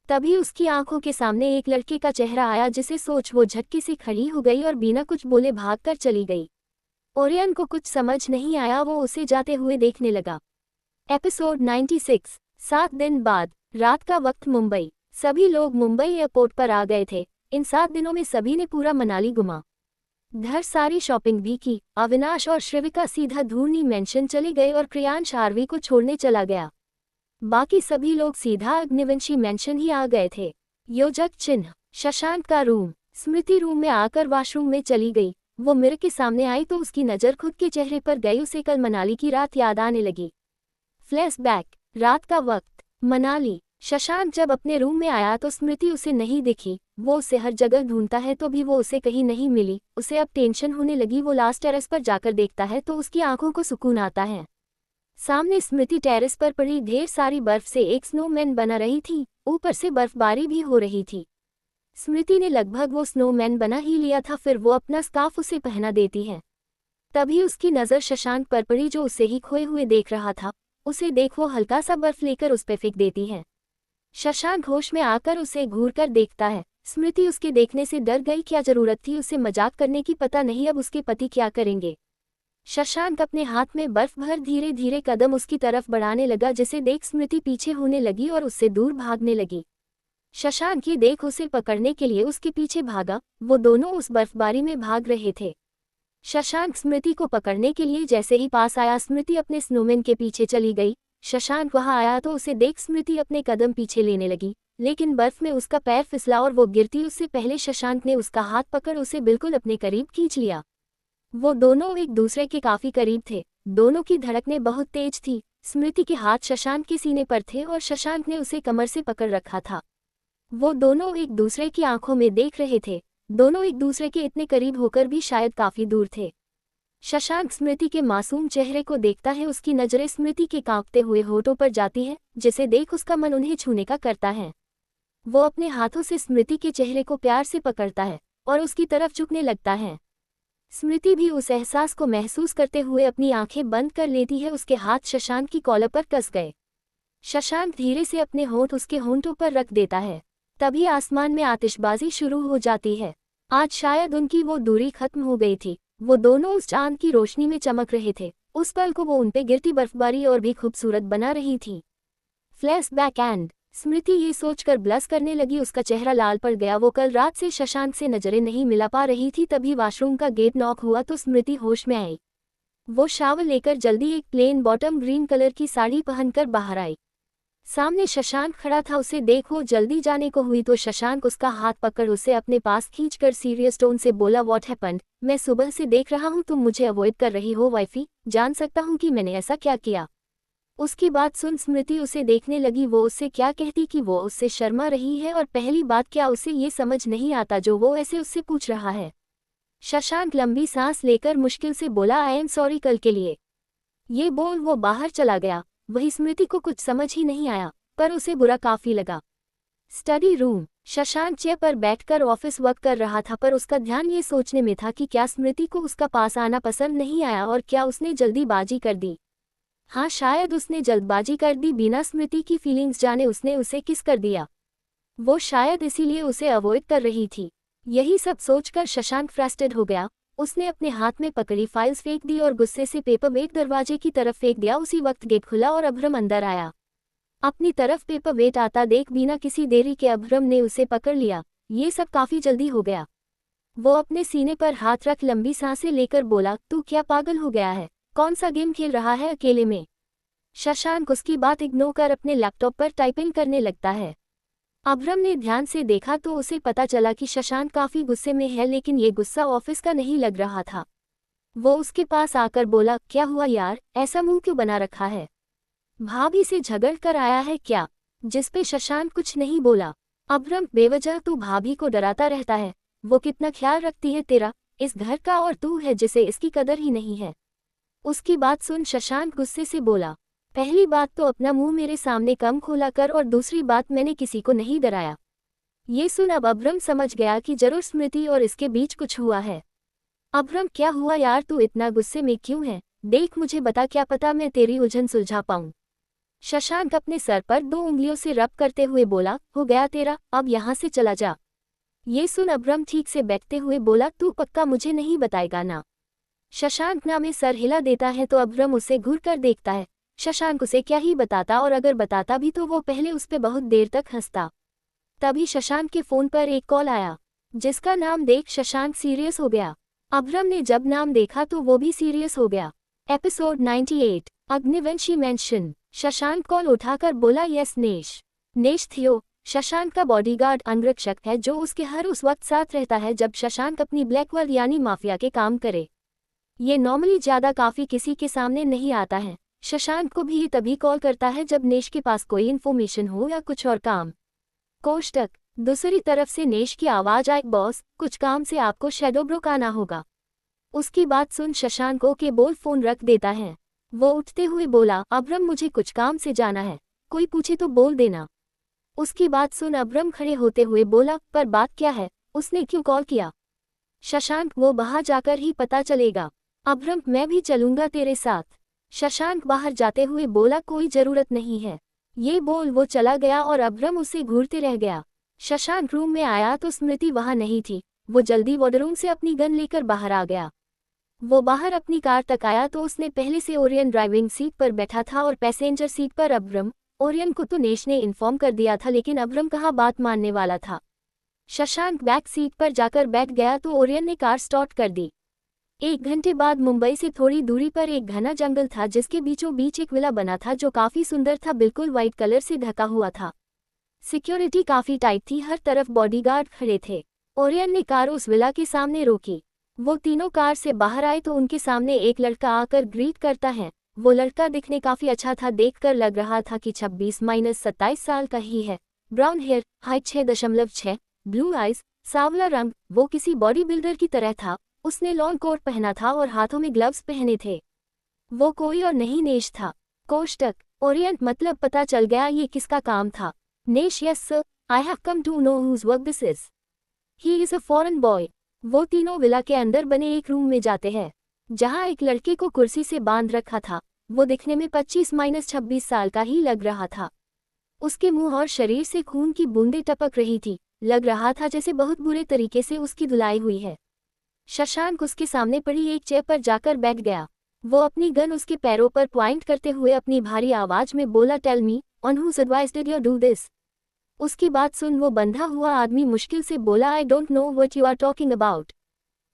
तभी उसकी आंखों के सामने एक लड़के का चेहरा आया जिसे सोच वो झटके से खड़ी हो गई और बिना कुछ बोले भागकर चली गई। ओरियन को कुछ समझ नहीं आया, वो उसे जाते हुए देखने लगा। एपिसोड 96। 7 दिन बाद, रात का वक्त, मुंबई। सभी लोग मुंबई एयरपोर्ट पर आ गए थे। इन 7 दिनों में सभी ने पूरा मनाली घुमा, ढेर सारी शॉपिंग भी की। अविनाश और श्रिविका सीधा धूर्नी मेंशन चले गए और क्रियांश आरवी को छोड़ने चला गया। बाकी सभी लोग सीधा अग्निवंशी मेंशन ही आ गए थे। योजक चिन्ह, शशांक का रूम। स्मृति रूम में आकर वॉशरूम में चली गई। वो मिरर के सामने आई तो उसकी नज़र खुद के चेहरे पर गई। उसे कल मनाली की रात याद आने लगी। फ्लैशबैक, रात का वक्त, मनाली। शशांक जब अपने रूम में आया तो स्मृति उसे नहीं दिखी। वो उसे हर जगह ढूंढता है तो भी वो उसे कहीं नहीं मिली। उसे अब टेंशन होने लगी। वो लास्ट टेरेस पर जाकर देखता है तो उसकी आंखों को सुकून आता है। सामने स्मृति टेरेस पर पड़ी ढेर सारी बर्फ से एक स्नोमैन बना रही थी। ऊपर से बर्फबारी भी हो रही थी। स्मृति ने लगभग वो स्नोमैन बना ही लिया था, फिर वो अपना स्कार्फ उसे पहना देती है। तभी उसकी नज़र शशांक पर पड़ी जो उसे ही खोए हुए देख रहा था। उसे देख वो हल्का सा बर्फ लेकर उस पर फेंक देती है। शशांक होश में आकर उसे घूर कर देखता है। स्मृति उसके देखने से डर गई। क्या जरूरत थी उसे मजाक करने की, पता नहीं अब उसके पति क्या करेंगे। शशांक अपने हाथ में बर्फ भर धीरे धीरे कदम उसकी तरफ बढ़ाने लगा जिसे देख स्मृति पीछे होने लगी और उससे दूर भागने लगी। शशांक ये देख उसे पकड़ने के लिए उसके पीछे भागा। वो दोनों उस बर्फबारी में भाग रहे थे। शशांक स्मृति को पकड़ने के लिए जैसे ही पास आया, स्मृति अपने स्नोमैन के पीछे चली गई। शशांक वहां आया तो उसे देख स्मृति अपने कदम पीछे लेने लगी, लेकिन बर्फ में उसका पैर फिसला और वो गिरती उससे पहले शशांक ने उसका हाथ पकड़ उसे बिल्कुल अपने करीब खींच लिया। वो दोनों एक दूसरे के काफी करीब थे। दोनों की धड़कनें बहुत तेज थी। स्मृति के हाथ शशांक के सीने पर थे और शशांक ने उसे कमर से पकड़ रखा था। वो दोनों एक दूसरे की आंखों में देख रहे थे। दोनों एक दूसरे के इतने करीब होकर भी शायद काफी दूर थे। शशांक स्मृति के मासूम चेहरे को देखता है। उसकी नजरें स्मृति के कांपते हुए होठों पर जाती है जिसे देख उसका मन उन्हें छूने का करता है। वो अपने हाथों से स्मृति के चेहरे को प्यार से पकड़ता है और उसकी तरफ झुकने लगता है। स्मृति भी उस एहसास को महसूस करते हुए अपनी आंखें बंद कर लेती है। उसके हाथ शशांक की कॉलर पर कस गए। शशांक धीरे से अपने होंठ उसके होंठों पर रख देता है। तभी आसमान में आतिशबाजी शुरू हो जाती है। आज शायद उनकी वो दूरी खत्म हो गई थी। वो दोनों उस चांद की रोशनी में चमक रहे थे। उस पल को वो उनपे गिरती बर्फबारी और भी खूबसूरत बना रही थी। फ्लैशबैक एंड स्मृति ये सोचकर ब्लश करने लगी, उसका चेहरा लाल पड़ गया। वो कल रात से शशांक से नजरें नहीं मिला पा रही थी। तभी वॉशरूम का गेट नॉक हुआ तो स्मृति होश में आई। वो शावर लेकर जल्दी एक प्लेन बॉटम ग्रीन कलर की साड़ी पहनकर बाहर आई। सामने शशांक खड़ा था। उसे देख वो जल्दी जाने को हुई तो शशांक उसका हाथ पकड़ उसे अपने पास खींचकर सीरियस टोन से बोला, व्हाट हैपेंड? मैं सुबह से देख रहा हूँ तुम मुझे अवॉइड कर रही हो वाइफी। जान सकता हूँ कि मैंने ऐसा क्या किया? उसकी बात सुन स्मृति उसे देखने लगी। वो उससे क्या कहती कि वो उससे शर्मा रही है, और पहली बात क्या उसे ये समझ नहीं आता जो वो ऐसे उससे पूछ रहा है। शशांक लंबी सांस लेकर मुश्किल से बोला, आई एम सॉरी कल के लिए। ये बोल वो बाहर चला गया। वही स्मृति को कुछ समझ ही नहीं आया, पर उसे बुरा काफी लगा। स्टडी रूम शशांक चेयर पर बैठकर ऑफिस वर्क कर रहा था, पर उसका ध्यान ये सोचने में था कि क्या स्मृति को उसका पास आना पसंद नहीं आया और क्या उसने जल्दीबाजी कर दी। हाँ, शायद उसने जल्दबाजी कर दी। बिना स्मृति की फीलिंग्स जाने उसने उसे किस कर दिया। वो शायद इसीलिए उसे अवॉइड कर रही थी। यही सब सोचकर शशांक फ्रस्ट्रेटेड हो गया। उसने अपने हाथ में पकड़ी फाइल्स फेंक दी और गुस्से से पेपरवेट दरवाजे की तरफ फेंक दिया। उसी वक्त गेट खुला और अभ्रम अंदर आया। अपनी तरफ पेपरवेट आता देख बिना किसी देरी के अभ्रम ने उसे पकड़ लिया। ये सब काफी जल्दी हो गया। वो अपने सीने पर हाथ रख लंबी सांसें लेकर बोला, तू क्या पागल हो गया है? कौन सा गेम खेल रहा है अकेले में? शशांक उसकी बात इग्नोर कर अपने लैपटॉप पर टाइपिंग करने लगता है। अभ्रम ने ध्यान से देखा तो उसे पता चला कि शशांक काफी गुस्से में है, लेकिन ये गुस्सा ऑफिस का नहीं लग रहा था। वो उसके पास आकर बोला, क्या हुआ यार, ऐसा मुंह क्यों बना रखा है? भाभी से झगड़ कर आया है क्या? जिसपे शशांक कुछ नहीं बोला। अभ्रम, बेवजह तू भाभी को डराता रहता है। वो कितना ख्याल रखती है तेरा, इस घर का, और तू है जिसे इसकी कदर ही नहीं है। उसकी बात सुन शशांक गुस्से से बोला, पहली बात तो अपना मुंह मेरे सामने कम खोला कर, और दूसरी बात मैंने किसी को नहीं डराया। ये सुन अब अभ्रम समझ गया कि जरूर स्मृति और इसके बीच कुछ हुआ है। अभ्रम, क्या हुआ यार, तू इतना गुस्से में क्यों है? देख मुझे बता, क्या पता मैं तेरी उलझन सुलझा पाऊं। शशांक अपने सर पर 2 उंगलियों से रब करते हुए बोला, हो गया तेरा, अब यहाँ से चला जा। ये सुन अभ्रम ठीक से बैठते हुए बोला, तू पक्का मुझे नहीं बताएगा ना? शशांक ना में सर हिला देता है तो अभ्रम उसे घूर कर देखता है। शशांक उसे क्या ही बताता, और अगर बताता भी तो वो पहले उस पे बहुत देर तक हंसता। तभी शशांक के फोन पर एक कॉल आया, जिसका नाम देख शशांक सीरियस हो गया। अभ्रम ने जब नाम देखा तो वो भी सीरियस हो गया। Episode 98 Agnivanshi mention. Shashank call उठाकर बोला, यस नेश। नेश थियो शशांक का बॉडीगार्ड अंगरक्षक है जो उसके हर उस वक्त साथ रहता है जब शशांक अपनी ब्लैकवर्ल्ड यानी माफिया के काम करे। ये नॉर्मली ज्यादा काफी किसी के सामने नहीं आता है। शशांक को भी ये तभी कॉल करता है जब नेश के पास कोई इन्फॉर्मेशन हो या कुछ और काम। कोष्टक दूसरी तरफ से नेश की आवाज आए, बॉस कुछ काम से आपको शैडोब्रोक आना होगा। उसकी बात सुन शशांक के बोल फोन रख देता है। वो उठते हुए बोला, अभ्रम मुझे कुछ काम से जाना है, कोई पूछे तो बोल देना। उसकी बात सुन अभ्रम खड़े होते हुए बोला, पर बात क्या है, उसने क्यों कॉल किया? शशांक, वो बाहर जाकर ही पता चलेगा। अभ्रम, मैं भी चलूंगा तेरे साथ। शशांक बाहर जाते हुए बोला, कोई जरूरत नहीं है। ये बोल वो चला गया और अभ्रम उसे घूरते रह गया। शशांक रूम में आया तो स्मृति वहां नहीं थी। वो जल्दी वार्डरूम से अपनी गन लेकर बाहर आ गया। वो बाहर अपनी कार तक आया तो उसने पहले से ओरियन ड्राइविंग सीट पर बैठा था और पैसेंजर सीट पर अभ्रम। ओरियन को तो नेश ने इन्फॉर्म कर दिया था, लेकिन अभ्रम कहाँ बात मानने वाला था। शशांक बैक सीट पर जाकर बैठ गया तो ओरियन ने कार स्टार्ट कर दी। 1 घंटे बाद मुंबई से थोड़ी दूरी पर एक घना जंगल था जिसके बीचों बीच एक विला बना था जो काफी सुंदर था, बिल्कुल व्हाइट कलर से ढका हुआ था। सिक्योरिटी काफी टाइट थी, हर तरफ बॉडीगार्ड खड़े थे। ओरियन ने कार उस विला के सामने रोकी। वो तीनों कार से बाहर आए तो उनके सामने एक लड़का आकर ग्रीट करता है। वो लड़का दिखने काफी अच्छा था, देखकर लग रहा था कि 26-27 साल का ही है। Brown hair, height 6.6, blue eyes, सांवला रंग। वो किसी बॉडी बिल्डर की तरह था। उसने लॉन्ग कोट पहना था और हाथों में ग्लव्स पहने थे। वो कोई और नहीं नेश था। कोष्टक ओरियंट मतलब पता चल गया ये किसका काम था। Nash, yes sir, I have come to know whose work this is. He is a foreign boy. वो तीनों विला के अंदर बने एक रूम में जाते हैं जहां एक लड़के को कुर्सी से बांध रखा था। वो दिखने में 25-26 साल का ही लग रहा था। उसके मुंह और शरीर से खून की बूंदें टपक रही थी। लग रहा था जैसे बहुत बुरे तरीके से उसकी धुलाई हुई है। शशांक उसके सामने पड़ी एक चेयर पर जाकर बैठ गया। वो अपनी गन उसके पैरों पर पॉइंट करते हुए अपनी भारी आवाज में बोला, tell me, on whose advice did you do this? उसकी बात सुन वो बंधा हुआ आदमी मुश्किल से बोला, I don't know what you are talking about.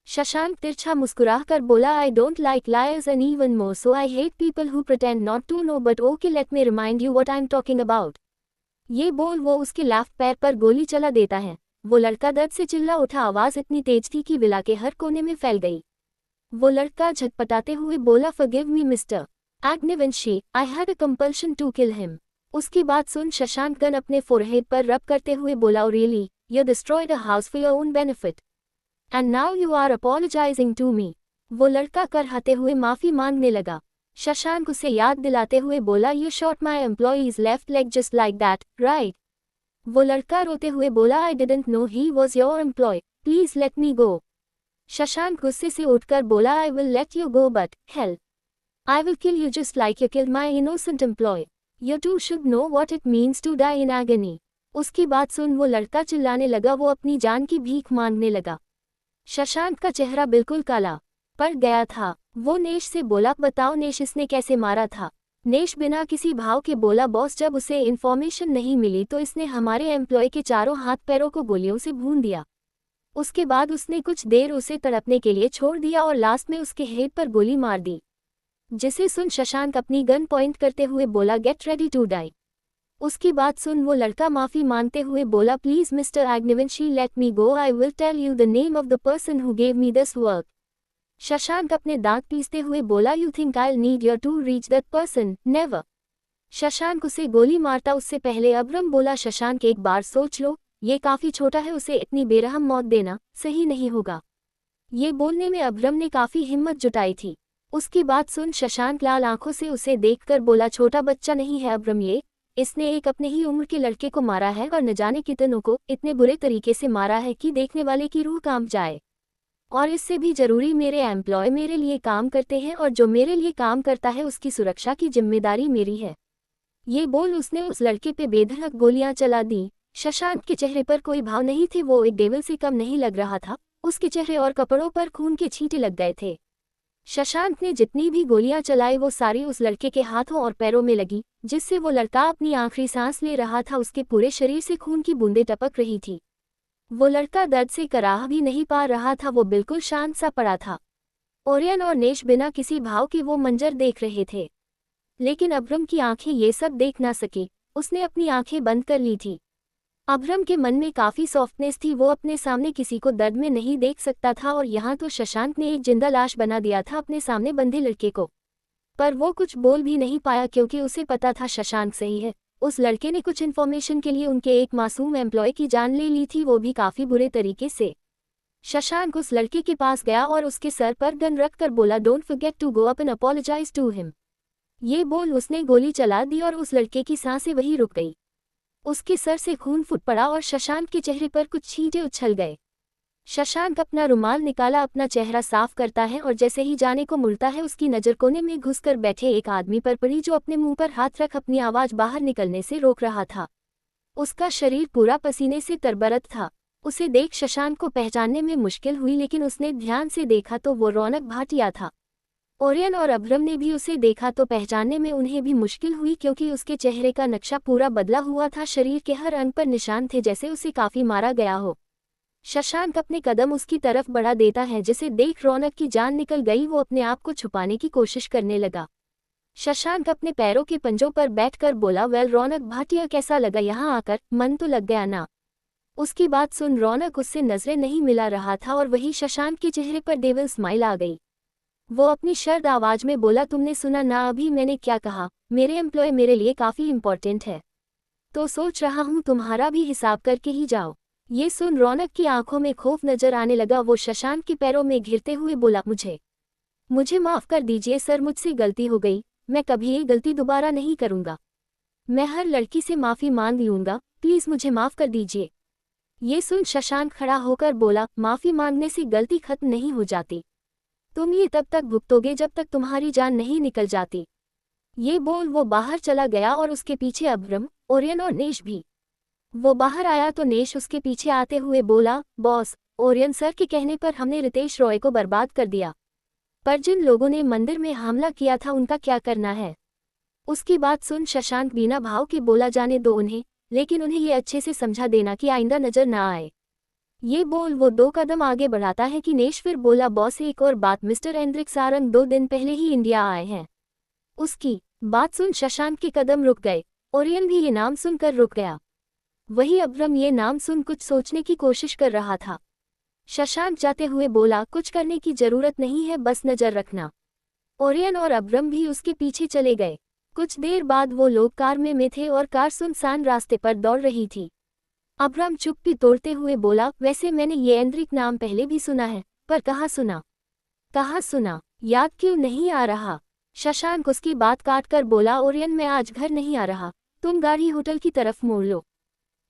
Shashank तिरछा मुस्कुराकर बोला, I don't like liars and even more so I hate people who pretend not to know, but okay let me remind you what I am talking about. ये बोल वो उसके लेफ्ट पैर पर गोली चला देता है। वो लड़का दर्द से चिल्ला उठा, आवाज इतनी तेज थी कि विला के हर कोने में फैल गई। वो लड़का झटपटाते हुए बोला, forgive me mister Agnivanshi, I had a compulsion to kill him. उसकी बात सुन शशांक गन अपने फोरहेड पर रब करते हुए बोला, oh really, you destroyed a house for your own benefit and now you are apologising to me. वो लड़का करहाते हुए माफी मांगने लगा। शशांक उसे याद दिलाते हुए बोला, you shot my employee's left leg just like that, right? वो लड़का रोते हुए बोला, I didn't know he was your employee, please let me go. Shashank गुस्से से उठकर बोला, I will let you go but hell, I will kill you just like you killed my innocent employee. You too should know what it means to die in agony. उसकी बात सुन वो लड़का चिल्लाने लगा, वो अपनी जान की भीख मांगने लगा। शशांक का चेहरा बिल्कुल काला पड़ गया था। वो नेश से बोला, बताओ नेश, इसने कैसे मारा था? नेश बिना किसी भाव के बोला, बॉस, जब उसे इन्फॉर्मेशन नहीं मिली तो इसने हमारे एम्प्लॉय के चारों हाथ पैरों को गोलियों से भून दिया। उसके बाद उसने कुछ देर उसे तड़पने के लिए छोड़ दिया और लास्ट में उसके हेड पर गोली मार दी। जिसे सुन शशांक अपनी गन पॉइंट करते हुए बोला, गेट रेडी टू डाई। उसकी बात सुन वो लड़का माफी मांगते हुए बोला, please mister Agnivanshi let me go, I will tell you the name of the person who gave me this work. Shashank अपने दांत पीसते हुए बोला, you think I need your to reach that person? Never. Shashank उसे गोली मारता उससे पहले अब्रम बोला, शशांक एक बार सोच लो, ये काफी छोटा है, उसे इतनी बेरहम मौत देना सही नहीं होगा। ये बोलने में अब्रम ने काफी हिम्मत जुटाई थी। उसकी बात सुन शशांक लाल आंखों से उसे देखकर बोला, छोटा बच्चा नहीं है अब्रम, ये इसने एक अपने ही उम्र के लड़के को मारा है और न जाने कितनों को इतने बुरे तरीके से मारा है कि देखने वाले की रूह कांप जाए। और इससे भी जरूरी, मेरे एम्प्लॉय मेरे लिए काम करते हैं और जो मेरे लिए काम करता है उसकी सुरक्षा की जिम्मेदारी मेरी है। ये बोल उसने उस लड़के पे बेधड़क गोलियां चला दी। शशांक के चेहरे पर कोई भाव नहीं थे, वो एक डेविल से कम नहीं लग रहा था। उसके चेहरे और कपड़ों पर खून के छींटे लग गए थे। शशांक ने जितनी भी गोलियां चलाई वो सारी उस लड़के के हाथों और पैरों में लगी, जिससे वो लड़का अपनी आखिरी सांस ले रहा था। उसके पूरे शरीर से खून की बूंदें टपक रही थी। वो लड़का दर्द से कराह भी नहीं पा रहा था, वो बिल्कुल शांत सा पड़ा था। ओरियन और नेश बिना किसी भाव के वो मंजर देख रहे थे, लेकिन अब्रम की आंखें ये सब देख ना सकी। उसने अपनी आंखें बंद कर ली थी। अब्रम के मन में काफी सॉफ्टनेस थी, वो अपने सामने किसी को दर्द में नहीं देख सकता था और यहाँ तो शशांक ने एक जिंदा लाश बना दिया था अपने सामने बंधे लड़के को। पर वो कुछ बोल भी नहीं पाया क्योंकि उसे पता था शशांक सही है। उस लड़के ने कुछ इन्फॉर्मेशन के लिए उनके एक मासूम एम्प्लॉय की जान ले ली थी, वो भी काफी बुरे तरीके से। शशांक उस लड़के के पास गया और उसके सर पर गन रखकर बोला, don't forget to go up and apologise to him. ये बोल उसने गोली चला दी और उस लड़के की सांसें वहीं रुक गई। उसके सर से खून फूट पड़ा और शशांक के चेहरे पर कुछ छींटे उछल गए। शशांक अपना रुमाल निकाला, अपना चेहरा साफ करता है और जैसे ही जाने को मुड़ता है उसकी नजर कोने में घुसकर बैठे एक आदमी पर पड़ी जो अपने मुंह पर हाथ रख अपनी आवाज बाहर निकलने से रोक रहा था। उसका शरीर पूरा पसीने से तरबरत था। उसे देख शशांक को पहचानने में मुश्किल हुई, लेकिन उसने ध्यान से देखा तो वो रौनक भाटिया था। ओरियन और अब्रम ने भी उसे देखा तो पहचानने में उन्हें भी मुश्किल हुई क्योंकि उसके चेहरे का नक्शा पूरा बदला हुआ था। शरीर के हर अंग पर निशान थे जैसे उसे काफी मारा गया हो। शशांक अपने कदम उसकी तरफ बढ़ा देता है, जिसे देख रौनक की जान निकल गई। वो अपने आप को छुपाने की कोशिश करने लगा। शशांक अपने पैरों के पंजों पर बैठकर बोला, वेल रौनक भाटिया, कैसा लगा यहाँ आकर? मन तो लग गया ना? उसकी बात सुन रौनक उससे नजरें नहीं मिला रहा था और वही शशांक के चेहरे पर डेविल स्माइल आ गई। वो अपनी शर्द आवाज में बोला, तुमने सुना ना अभी मैंने क्या कहा? मेरे एम्प्लॉय मेरे लिए काफी इंपॉर्टेंट है, तो सोच रहा हूँ तुम्हारा भी हिसाब करके ही जाओ। ये सुन रौनक की आंखों में खौफ नजर आने लगा। वो शशांक के पैरों में घिरते हुए बोला, मुझे माफ कर दीजिए सर, मुझसे गलती हो गई, मैं कभी ये गलती दोबारा नहीं करूंगा। मैं हर लड़की से माफी मांग लूंगा, प्लीज मुझे माफ कर दीजिए। ये सुन शशांक खड़ा होकर बोला, माफी मांगने से गलती खत्म नहीं हो जाती, तुम ये तब तक भुगतोगे जब तक तुम्हारी जान नहीं निकल जाती। ये बोल वो बाहर चला गया और उसके पीछे अब्रम, ओरियन और नेश भी। वो बाहर आया तो नेश उसके पीछे आते हुए बोला, बॉस ओरियन सर के कहने पर हमने रितेश रॉय को बर्बाद कर दिया। पर जिन लोगों ने मंदिर में हमला किया था उनका क्या करना है? उसकी बात सुन शशांक बिना भाव के बोला, जाने दो उन्हें, लेकिन उन्हें ये अच्छे से समझा देना कि आइंदा नजर ना आए। ये बोल वो 2 कदम आगे बढ़ाता है कि नेश फिर बोला, बॉस एक और बात, मिस्टर एंड्रिक सारंग 2 दिन पहले ही इंडिया आए हैं। उसकी बात सुन शशांक के कदम रुक गए। ओरियन भी ये नाम सुनकर रुक गया। वही अब्रम ये नाम सुन कुछ सोचने की कोशिश कर रहा था। शशांक जाते हुए बोला, कुछ करने की जरूरत नहीं है, बस नजर रखना। ओरियन और अब्रम भी उसके पीछे चले गए। कुछ देर बाद वो लोग कार में थे और कार सुनसान रास्ते पर दौड़ रही थी। अब्रम चुप्पी तोड़ते हुए बोला, वैसे मैंने ये एंड्रिक नाम पहले भी सुना है, पर कहाँ सुना, याद क्यों नहीं आ रहा? शशांक उसकी बात काटकर बोला, ओरियन मैं आज घर नहीं आ रहा, तुम गाड़ी होटल की तरफ मोड़ लो।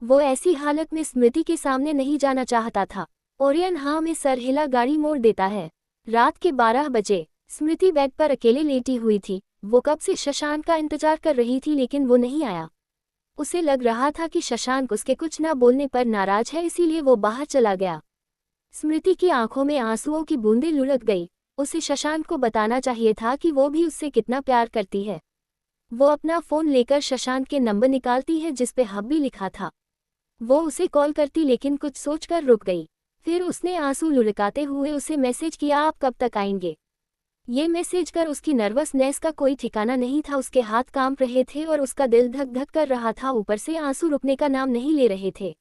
वो ऐसी हालत में स्मृति के सामने नहीं जाना चाहता था। ओरियन हाँ में सर हिला गाड़ी मोड़ देता है। रात के 12 बजे स्मृति बेड पर अकेले लेटी हुई थी। वो कब से शशांक का इंतजार कर रही थी, लेकिन वो नहीं आया। उसे लग रहा था कि शशांक उसके कुछ ना बोलने पर नाराज है, इसीलिए वो बाहर चला गया। स्मृति की आंखों में आंसुओं की बूंदें लुढ़क गई। उसे शशांक को बताना चाहिए था कि वो भी उससे कितना प्यार करती है। वो अपना फोन लेकर शशांक के नंबर निकालती है जिस पे हब्बी लिखा था। वो उसे कॉल करती, लेकिन कुछ सोचकर रुक गई। फिर उसने आंसू लुढ़काते हुए उसे मैसेज किया, आप कब तक आएंगे? ये मैसेज कर उसकी नर्वसनेस का कोई ठिकाना नहीं था। उसके हाथ कांप रहे थे और उसका दिल धक धक कर रहा था। ऊपर से आंसू रुकने का नाम नहीं ले रहे थे।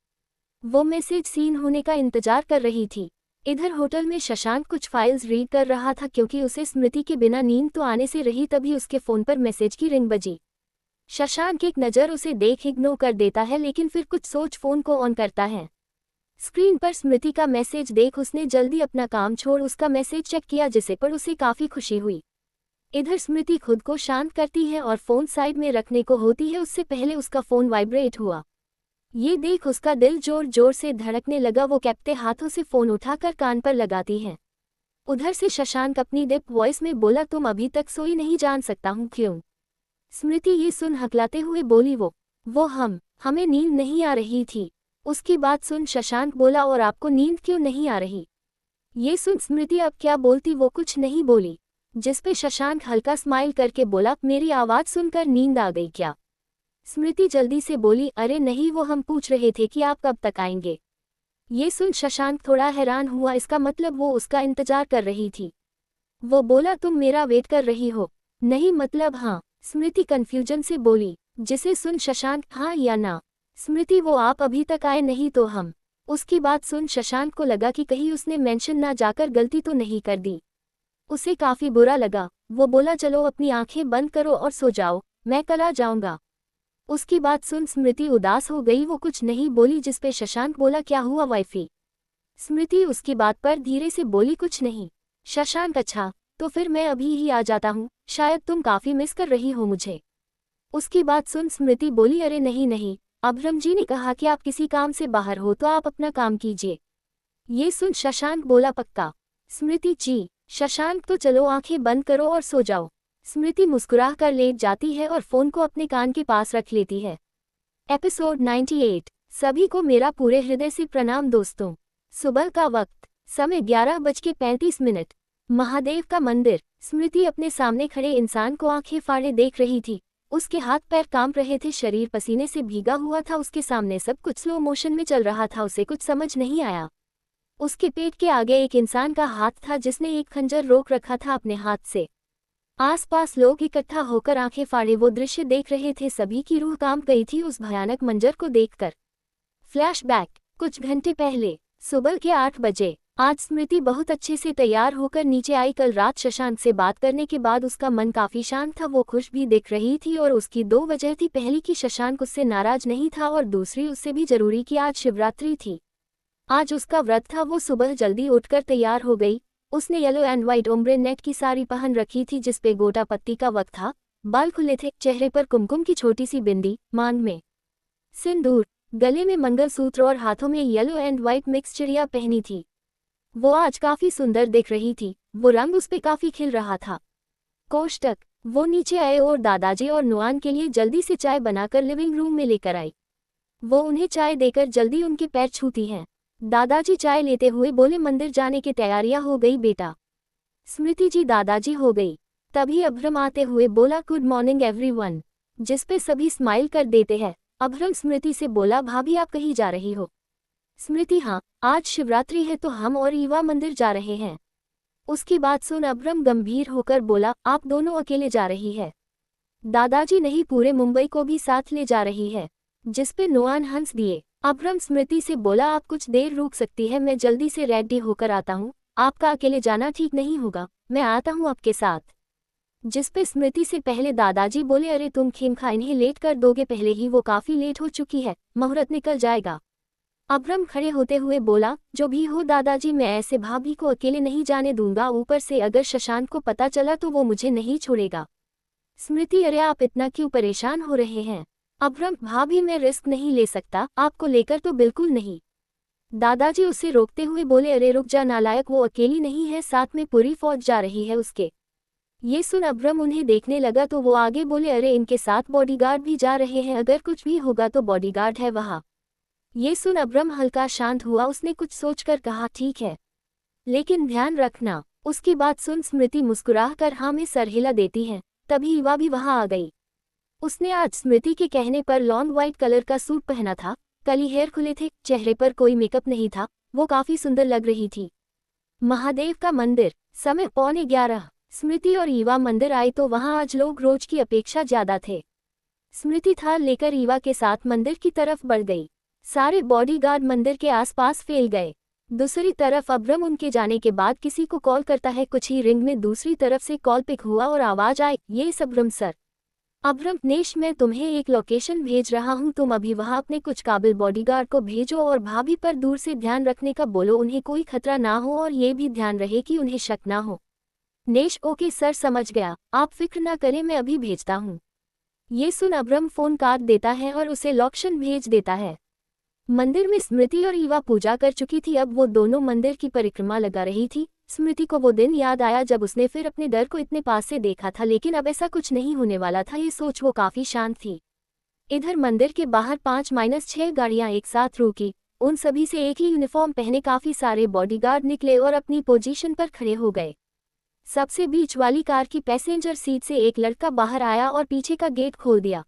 वो मैसेज सीन होने का इंतजार कर रही थी। इधर होटल में शशांक कुछ फाइल्स रीड कर रहा था, क्योंकि उसे स्मृति के बिना नींद तो आने से रही। तभी उसके फोन पर मैसेज की रिंग बजी। शशांक एक नज़र उसे देख इग्नोर कर देता है, लेकिन फिर कुछ सोच फोन को ऑन करता है। स्क्रीन पर स्मृति का मैसेज देख उसने जल्दी अपना काम छोड़ उसका मैसेज चेक किया, जिसे पढ़ उसे काफी खुशी हुई। इधर स्मृति खुद को शांत करती है और फोन साइड में रखने को होती है, उससे पहले उसका फोन वाइब्रेट हुआ। ये देख उसका दिल जोर जोर से धड़कने लगा। वो कैप्टे हाथों से फोन उठाकर कान पर लगाती है। उधर से शशांक अपनी डिप वॉइस में बोला, तुम अभी तक सोई नहीं, जान सकता हूँ क्यों? स्मृति ये सुन हकलाते हुए बोली, वो हमें नींद नहीं आ रही थी। उसकी बात सुन शशांक बोला, और आपको नींद क्यों नहीं आ रही? ये सुन स्मृति अब क्या बोलती वो कुछ नहीं बोली, जिसपे शशांक हल्का स्माइल करके बोला, मेरी आवाज सुनकर नींद आ गई क्या? स्मृति जल्दी से बोली, अरे नहीं, वो हम पूछ रहे थे कि आप कब तक आएंगे। ये सुन शशांक थोड़ा हैरान हुआ, इसका मतलब वो उसका इंतजार कर रही थी। वो बोला, तुम मेरा वेट कर रही हो? नहीं, मतलब हाँ, स्मृति कंफ्यूजन से बोली, जिसे सुन शशांक, हाँ या ना? स्मृति, वो आप अभी तक आए नहीं तो हम। उसकी बात सुन शशांक को लगा कि कहीं उसने मेंशन ना जाकर गलती तो नहीं कर दी। उसे काफी बुरा लगा। वो बोला, चलो अपनी आंखें बंद करो और सो जाओ, मैं कल आ जाऊंगा। उसकी बात सुन स्मृति उदास हो गई। वो कुछ नहीं बोली, जिसपे शशांक बोला, क्या हुआ वाइफी? स्मृति उसकी बात पर धीरे से बोली, कुछ नहीं। शशांक, अच्छा तो फिर मैं अभी ही आ जाता हूँ, शायद तुम काफी मिस कर रही हो मुझे। उसकी बात सुन स्मृति बोली, अरे नहीं नहीं, अब्रम जी ने कहा कि आप किसी काम से बाहर हो तो आप अपना काम कीजिए। ये सुन शशांक बोला, पक्का? स्मृति, जी। शशांक, तो चलो आंखें बंद करो और सो जाओ। स्मृति मुस्कुरा कर लेट जाती है और फोन को अपने कान के पास रख लेती है। एपिसोड 98। सभी को मेरा पूरे हृदय से प्रणाम दोस्तों। सुबह का वक्त, समय 11:35। महादेव का मंदिर। स्मृति अपने सामने खड़े इंसान को आंखें फाड़े देख रही थी। उसके हाथ पैर कांप रहे थे, शरीर पसीने से भीगा हुआ था। उसके सामने सब कुछ स्लो मोशन में चल रहा था। उसे कुछ समझ नहीं आया। उसके पेट के आगे एक इंसान का हाथ था, जिसने एक खंजर रोक रखा था अपने हाथ से। आसपास लोग इकट्ठा होकर आंखें फाड़े वो दृश्य देख रहे थे। सभी की रूह कांप गई थी उस भयानक मंजर को देखकर। फ्लैशबैक, कुछ घंटे पहले, सुबह के 8 बजे। आज स्मृति बहुत अच्छे से तैयार होकर नीचे आई। कल रात शशांक से बात करने के बाद उसका मन काफी शांत था। वो खुश भी दिख रही थी और उसकी 2 वजह थी। पहली कि शशांक उससे नाराज नहीं था, और दूसरी उससे भी जरूरी कि आज शिवरात्रि थी। आज उसका व्रत था। वो सुबह जल्दी उठकर तैयार हो गई। उसने yellow and white ombre net की साड़ी पहन रखी थी, जिसपे गोटा पत्ती का वर्क था। बाल खुले थे, चेहरे पर कुमकुम की छोटी सी बिंदी, मांग में सिंदूर, गले में मंगलसूत्र और हाथों में येलो एंड व्हाइट मिक्स चिड़िया पहनी थी। वो आज काफी सुंदर दिख रही थी। वो रंग उस पे काफी खिल रहा था। कोष्टक, वो नीचे आए और दादाजी और नुआन के लिए जल्दी से चाय बनाकर लिविंग रूम में लेकर आई। वो उन्हें चाय देकर जल्दी उनके पैर छूती हैं। दादाजी चाय लेते हुए बोले, मंदिर जाने की तैयारियां हो गई बेटा? स्मृति, जी दादाजी, हो गई। तभी अभ्रम आते हुए बोला, गुड मॉर्निंग एवरीवन, जिसपे सभी स्माइल कर देते हैं। अभ्रम स्मृति से बोला, भाभी आप कहीं जा रही हो? स्मृति, हाँ, आज शिवरात्रि है तो हम और ईवा मंदिर जा रहे हैं। उसकी बात सुन अभ्रम गंभीर होकर बोला, आप दोनों अकेले जा रही है? दादाजी, नहीं, पूरे मुंबई को भी साथ ले जा रही है। जिसपे नोआन हंस दिए। अभ्रम स्मृति से बोला, आप कुछ देर रुक सकती है, मैं जल्दी से रेडी होकर आता हूँ। आपका अकेले जाना ठीक नहीं होगा, मैं आता हूँ आपके साथ। जिसपे स्मृति से पहले दादाजी बोले, अरे तुम खेमखा इन्हें लेट कर दोगे, पहले ही वो काफी लेट हो चुकी है, मुहूर्त निकल जाएगा। अभ्रम खड़े होते हुए बोला, जो भी हो दादाजी, मैं ऐसे भाभी को अकेले नहीं जाने दूंगा, ऊपर से अगर शशांक को पता चला तो वो मुझे नहीं छोड़ेगा। स्मृति, अरे आप इतना क्यों परेशान हो रहे हैं? अभ्रम, भाभी मैं रिस्क नहीं ले सकता, आपको लेकर तो बिल्कुल नहीं। दादाजी उसे रोकते हुए बोले, अरे रुक जा नालायक, वो अकेली नहीं है, साथ में पूरी फौज जा रही है उसके। ये सुन अभ्रम उन्हें देखने लगा तो वो आगे बोले, अरे इनके साथ बॉडीगार्ड भी जा रहे हैं, अगर कुछ भी होगा तो बॉडीगार्ड है वहाँ। ये सुन अभ्रम हल्का शांत हुआ, उसने कुछ सोचकर कहा, ठीक है, लेकिन ध्यान रखना। उसकी बात सुन स्मृति मुस्कुराकर हाँ में सर हिला देती है। तभी ईवा भी वहां आ गई। उसने आज स्मृति के कहने पर लॉन्ग व्हाइट कलर का सूट पहना था, कली हेयर खुले थे, चेहरे पर कोई मेकअप नहीं था, वो काफी सुंदर लग रही थी। महादेव का मंदिर, समय 11:15। स्मृति और ईवा मंदिर आई तो वहां आज लोग रोज की अपेक्षा ज्यादा थे। स्मृति थाल लेकर ईवा के साथ मंदिर की तरफ बढ़ गई। सारे बॉडीगार्ड मंदिर के आसपास फैल गए। दूसरी तरफ अभ्रम उनके जाने के बाद किसी को कॉल करता है, कुछ ही रिंग में दूसरी तरफ से कॉल पिक हुआ और आवाज आई, ये अभ्रम सर। अभ्रम, नेश मैं तुम्हें एक लोकेशन भेज रहा हूं, तुम अभी वहां अपने कुछ काबिल बॉडीगार्ड को भेजो और भाभी पर दूर से ध्यान रखने का बोलो, उन्हें कोई खतरा ना हो और ये भी ध्यान रहे कि उन्हें शक ना हो। नेश, ओके सर, समझ गया, आप फिक्र ना करें, मैं अभी भेजता हूँ। ये सुन अभ्रम फोन काट देता है और उसे लोकेशन भेज देता है। मंदिर में स्मृति और ईवा पूजा कर चुकी थी, अब वो दोनों मंदिर की परिक्रमा लगा रही थी। स्मृति को वो दिन याद आया जब उसने फिर अपने डर को इतने पास से देखा था, लेकिन अब ऐसा कुछ नहीं होने वाला था, ये सोच वो काफी शांत थी। इधर मंदिर के बाहर 5-6 गाड़ियां एक साथ रुकी। उन सभी से एक ही यूनिफॉर्म पहने काफी सारे बॉडीगार्ड निकले और अपनी पोजीशन पर खड़े हो गए। सबसे बीच वाली कार की पैसेंजर सीट से एक लड़का बाहर आया और पीछे का गेट खोल दिया।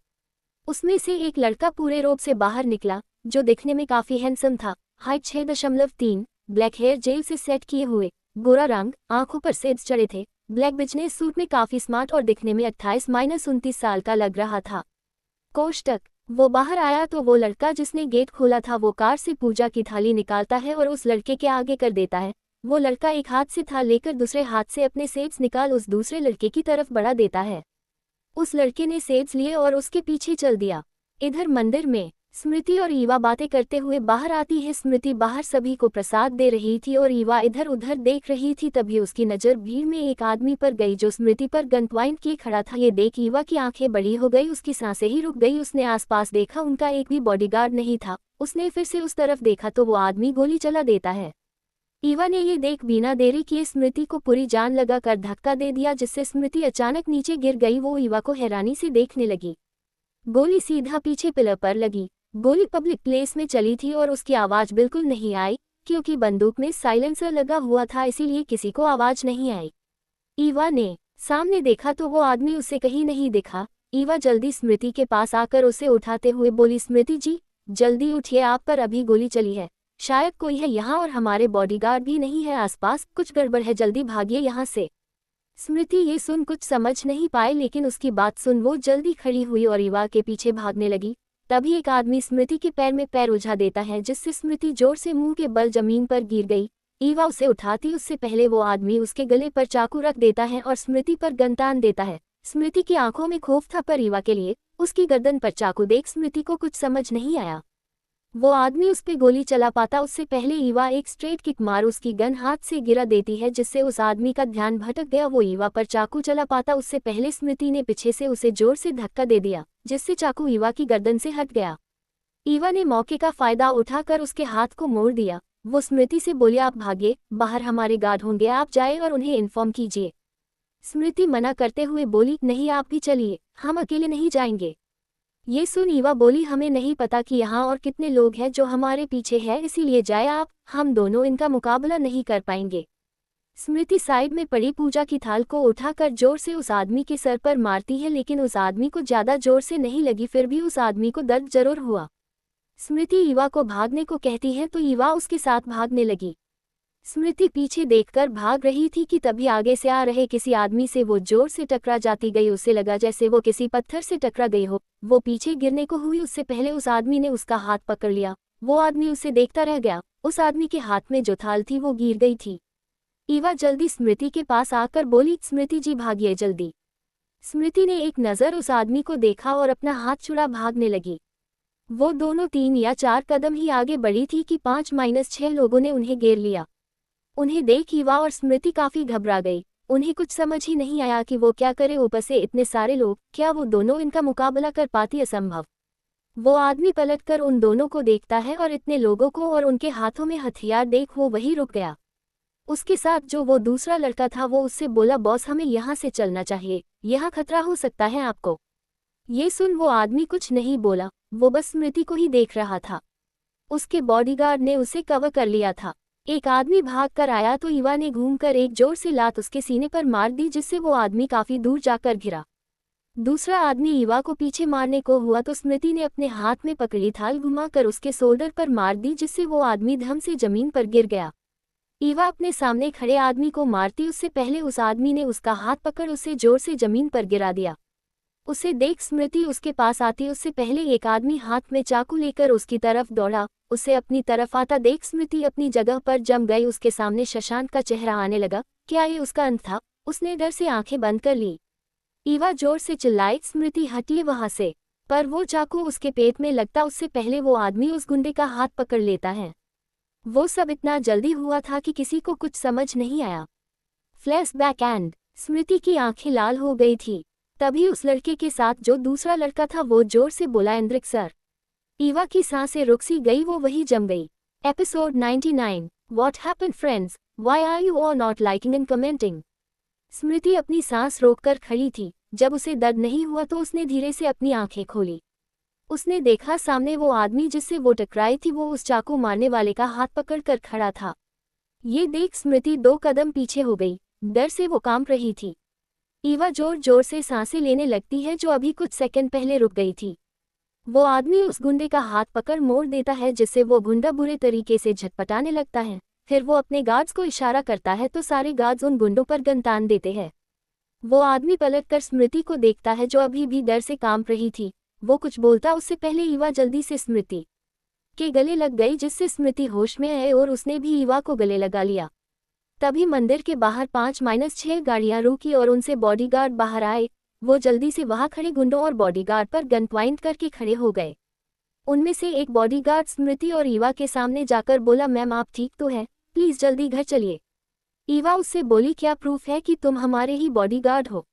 उसमें से एक लड़का पूरे रोब से बाहर निकला, जो दिखने में काफी हैंडसम था। हाइट 6.3, ब्लैक हेयर जेल से सेट किए हुए, गोरा रंग, आंखों पर सेड्स चढ़े थे, ब्लैक बिजनेस सूट में काफी स्मार्ट और दिखने में 28-29 साल का लग रहा था। कोष्टक, वो बाहर आया तो वो लड़का जिसने गेट खोला था वो कार से पूजा की थाली निकालता है और उस लड़के के आगे कर देता है। वो लड़का एक हाथ से थाल लेकर दूसरे हाथ से अपने सेड्स निकाल उस दूसरे लड़के की तरफ बढ़ा देता है। उस लड़के ने सेड्स लिए और उसके पीछे चल दिया। इधर मंदिर में स्मृति और ईवा बातें करते हुए बाहर आती है। स्मृति बाहर सभी को प्रसाद दे रही थी और ईवा इधर उधर देख रही थी। तभी उसकी नज़र भीड़ में एक आदमी पर गई जो स्मृति पर गन पॉइंट किए खड़ा था। ये देख ईवा की आंखें बड़ी हो गई, उसकी सांसें ही रुक गई। उसने आसपास देखा, उनका एक भी बॉडीगार्ड नहीं था। उसने फिर से उस तरफ देखा तो वो आदमी गोली चला देता है। ईवा ने ये देख बिना देरी किए स्मृति को पूरी जान लगा कर धक्का दे दिया, जिससे स्मृति अचानक नीचे गिर गई। वो ईवा को हैरानी से देखने लगी। गोली सीधा पीछे पिलर पर लगी। गोली पब्लिक प्लेस में चली थी और उसकी आवाज बिल्कुल नहीं आई, क्योंकि बंदूक में साइलेंसर लगा हुआ था, इसीलिए किसी को आवाज नहीं आई। ईवा ने सामने देखा तो वो आदमी उसे कहीं नहीं दिखा। ईवा जल्दी स्मृति के पास आकर उसे उठाते हुए बोली, स्मृति जी जल्दी उठिए, आप पर अभी गोली चली है, शायद कोई है यहाँ और हमारे बॉडीगार्ड भी नहीं है आसपास, कुछ गड़बड़ है, जल्दी भागिए यहाँ से। स्मृति ये सुन कुछ समझ नहीं पाए, लेकिन उसकी बात सुन वो जल्दी खड़ी हुई और ईवा के पीछे भागने लगी। तभी एक आदमी स्मृति के पैर में पैर उलझा देता है, जिससे स्मृति जोर से मुंह के बल जमीन पर गिर गई। ईवा उसे उठाती उससे पहले वो आदमी उसके गले पर चाकू रख देता है और स्मृति पर गन तान देता है। स्मृति की आंखों में खौफ था, पर ईवा के लिए उसकी गर्दन पर चाकू देख स्मृति को कुछ समझ नहीं आया। वो आदमी उस पे गोली चला पाता उससे पहले ईवा एक स्ट्रेट किक मार उसकी गन हाथ से गिरा देती है, जिससे उस आदमी का ध्यान भटक गया। वो ईवा पर चाकू चला पाता उससे पहले स्मृति ने पीछे से उसे जोर से धक्का दे दिया, जिससे चाकू ईवा की गर्दन से हट गया। ईवा ने मौके का फायदा उठाकर उसके हाथ को मोड़ दिया। वो स्मृति से बोली, आप भागे, बाहर हमारे गार्ड होंगे, आप जाए और उन्हें इन्फॉर्म कीजिए। स्मृति मना करते हुए बोली, नहीं आप भी चलिए, हम अकेले नहीं जाएंगे। ये सुन ईवा बोली, हमें नहीं पता कि यहाँ और कितने लोग हैं जो हमारे पीछे हैं, इसीलिए जाए आप, हम दोनों इनका मुकाबला नहीं कर पाएंगे। स्मृति साइड में पड़ी पूजा की थाल को उठाकर जोर से उस आदमी के सर पर मारती है, लेकिन उस आदमी को ज्यादा जोर से नहीं लगी, फिर भी उस आदमी को दर्द जरूर हुआ। स्मृति ईवा को भागने को कहती है तो ईवा उसके साथ भागने लगी। स्मृति पीछे देखकर भाग रही थी कि तभी आगे से आ रहे किसी आदमी से वो जोर से टकरा जाती गई। उसे लगा जैसे वो किसी पत्थर से टकरा गई हो। वो पीछे गिरने को हुई, उससे पहले उस आदमी ने उसका हाथ पकड़ लिया। वो आदमी उसे देखता रह गया। उस आदमी के हाथ में जो थाल थी वो गिर गई थी। ईवा जल्दी स्मृति के पास आकर बोली, स्मृति जी भागिए जल्दी। स्मृति ने एक नज़र उस आदमी को देखा और अपना हाथ छुड़ा भागने लगी। वो दोनों 3 या 4 कदम ही आगे बढ़ी थी कि 5-6 लोगों ने उन्हें घेर लिया। उन्हें देख ईवा और स्मृति काफी घबरा गई। उन्हें कुछ समझ ही नहीं आया कि वो क्या करे, ऊपर से इतने सारे लोग, क्या वो दोनों इनका मुकाबला कर पाती? असंभव। वो आदमी पलटकर उन दोनों को देखता है और इतने लोगों को और उनके हाथों में हथियार देख वो वहीं रुक गया। उसके साथ जो वो दूसरा लड़का था वो उससे बोला, बॉस हमें यहाँ से चलना चाहिए, यहाँ खतरा हो सकता है आपको। ये सुन वो आदमी कुछ नहीं बोला, वो बस स्मृति को ही देख रहा था। उसके बॉडीगार्ड ने उसे कवर कर लिया था। एक आदमी भाग कर आया तो ईवा ने घूमकर एक जोर से लात उसके सीने पर मार दी, जिससे वो आदमी काफी दूर जाकर गिरा। दूसरा आदमी ईवा को पीछे मारने को हुआ तो स्मृति ने अपने हाथ में पकड़ी थाल घुमाकर उसके शोल्डर पर मार दी, जिससे वो आदमी धम से जमीन पर गिर गया। ईवा अपने सामने खड़े आदमी को मारती उससे पहले उस आदमी ने उसका हाथ पकड़ उसे जोर से जमीन पर गिरा दिया। उसे देख स्मृति उसके पास आती उससे पहले एक आदमी हाथ में चाकू लेकर उसकी तरफ दौड़ा। उसे अपनी तरफ आता देख स्मृति अपनी जगह पर जम गई। उसके सामने शशांक का चेहरा आने लगा। क्या ये उसका अंत था? उसने डर से आंखें बंद कर ली। ईवा जोर से चिल्लाई, स्मृति हटिए वहां से। पर वो चाकू उसके पेट में लगता उससे पहले वो आदमी उस गुंडे का हाथ पकड़ लेता है। वो सब इतना जल्दी हुआ था कि किसी को कुछ समझ नहीं आया। फ्लैशबैक एंड स्मृति की आंखें लाल हो गई थी। तभी उस लड़के के साथ जो दूसरा लड़का था वो जोर से बोला, इंद्रिक सर। ईवा की सांसें रुक सी गई, वो वही जम गई। Episode 99 what happened friends, why are you all not liking and commenting. Smriti अपनी सांस रोककर खड़ी थी। जब उसे दर्द नहीं हुआ तो उसने धीरे से अपनी आंखें खोली। उसने देखा सामने वो आदमी जिससे वो टकराई थी, वो उस चाकू मारने वाले का हाथ पकड़कर खड़ा था। ये देख स्मृति 2 कदम पीछे हो गई। डर से वो कांप रही थी। ईवा जोर जोर से सांसें लेने लगती है, जो अभी कुछ सेकंड पहले रुक गई थी। वो आदमी उस गुंडे का हाथ पकड़ मोड़ देता है, जिससे वो गुंडा बुरे तरीके से झटपटाने लगता है। फिर वो अपने गार्ड्स को इशारा करता है तो सारे गार्ड्स उन गुंडों पर गन तान देते हैं। वो आदमी पलटकर स्मृति को देखता है जो अभी भी डर से कांप रही थी। वो कुछ बोलता उससे पहले ईवा जल्दी से स्मृति के गले लग गई, जिससे स्मृति होश में आए और उसने भी ईवा को गले लगा लिया। तभी मंदिर के बाहर 5-6 गाड़ियां रुकी और उनसे बॉडीगार्ड बाहर आए। वो जल्दी से वहां खड़े गुंडों और बॉडीगार्ड पर गन पॉइंट करके खड़े हो गए। उनमें से एक बॉडीगार्ड स्मृति और ईवा के सामने जाकर बोला, मैम आप ठीक तो है, प्लीज जल्दी घर चलिए। ईवा उससे बोली, क्या प्रूफ है कि तुम हमारे ही बॉडीगार्ड हो?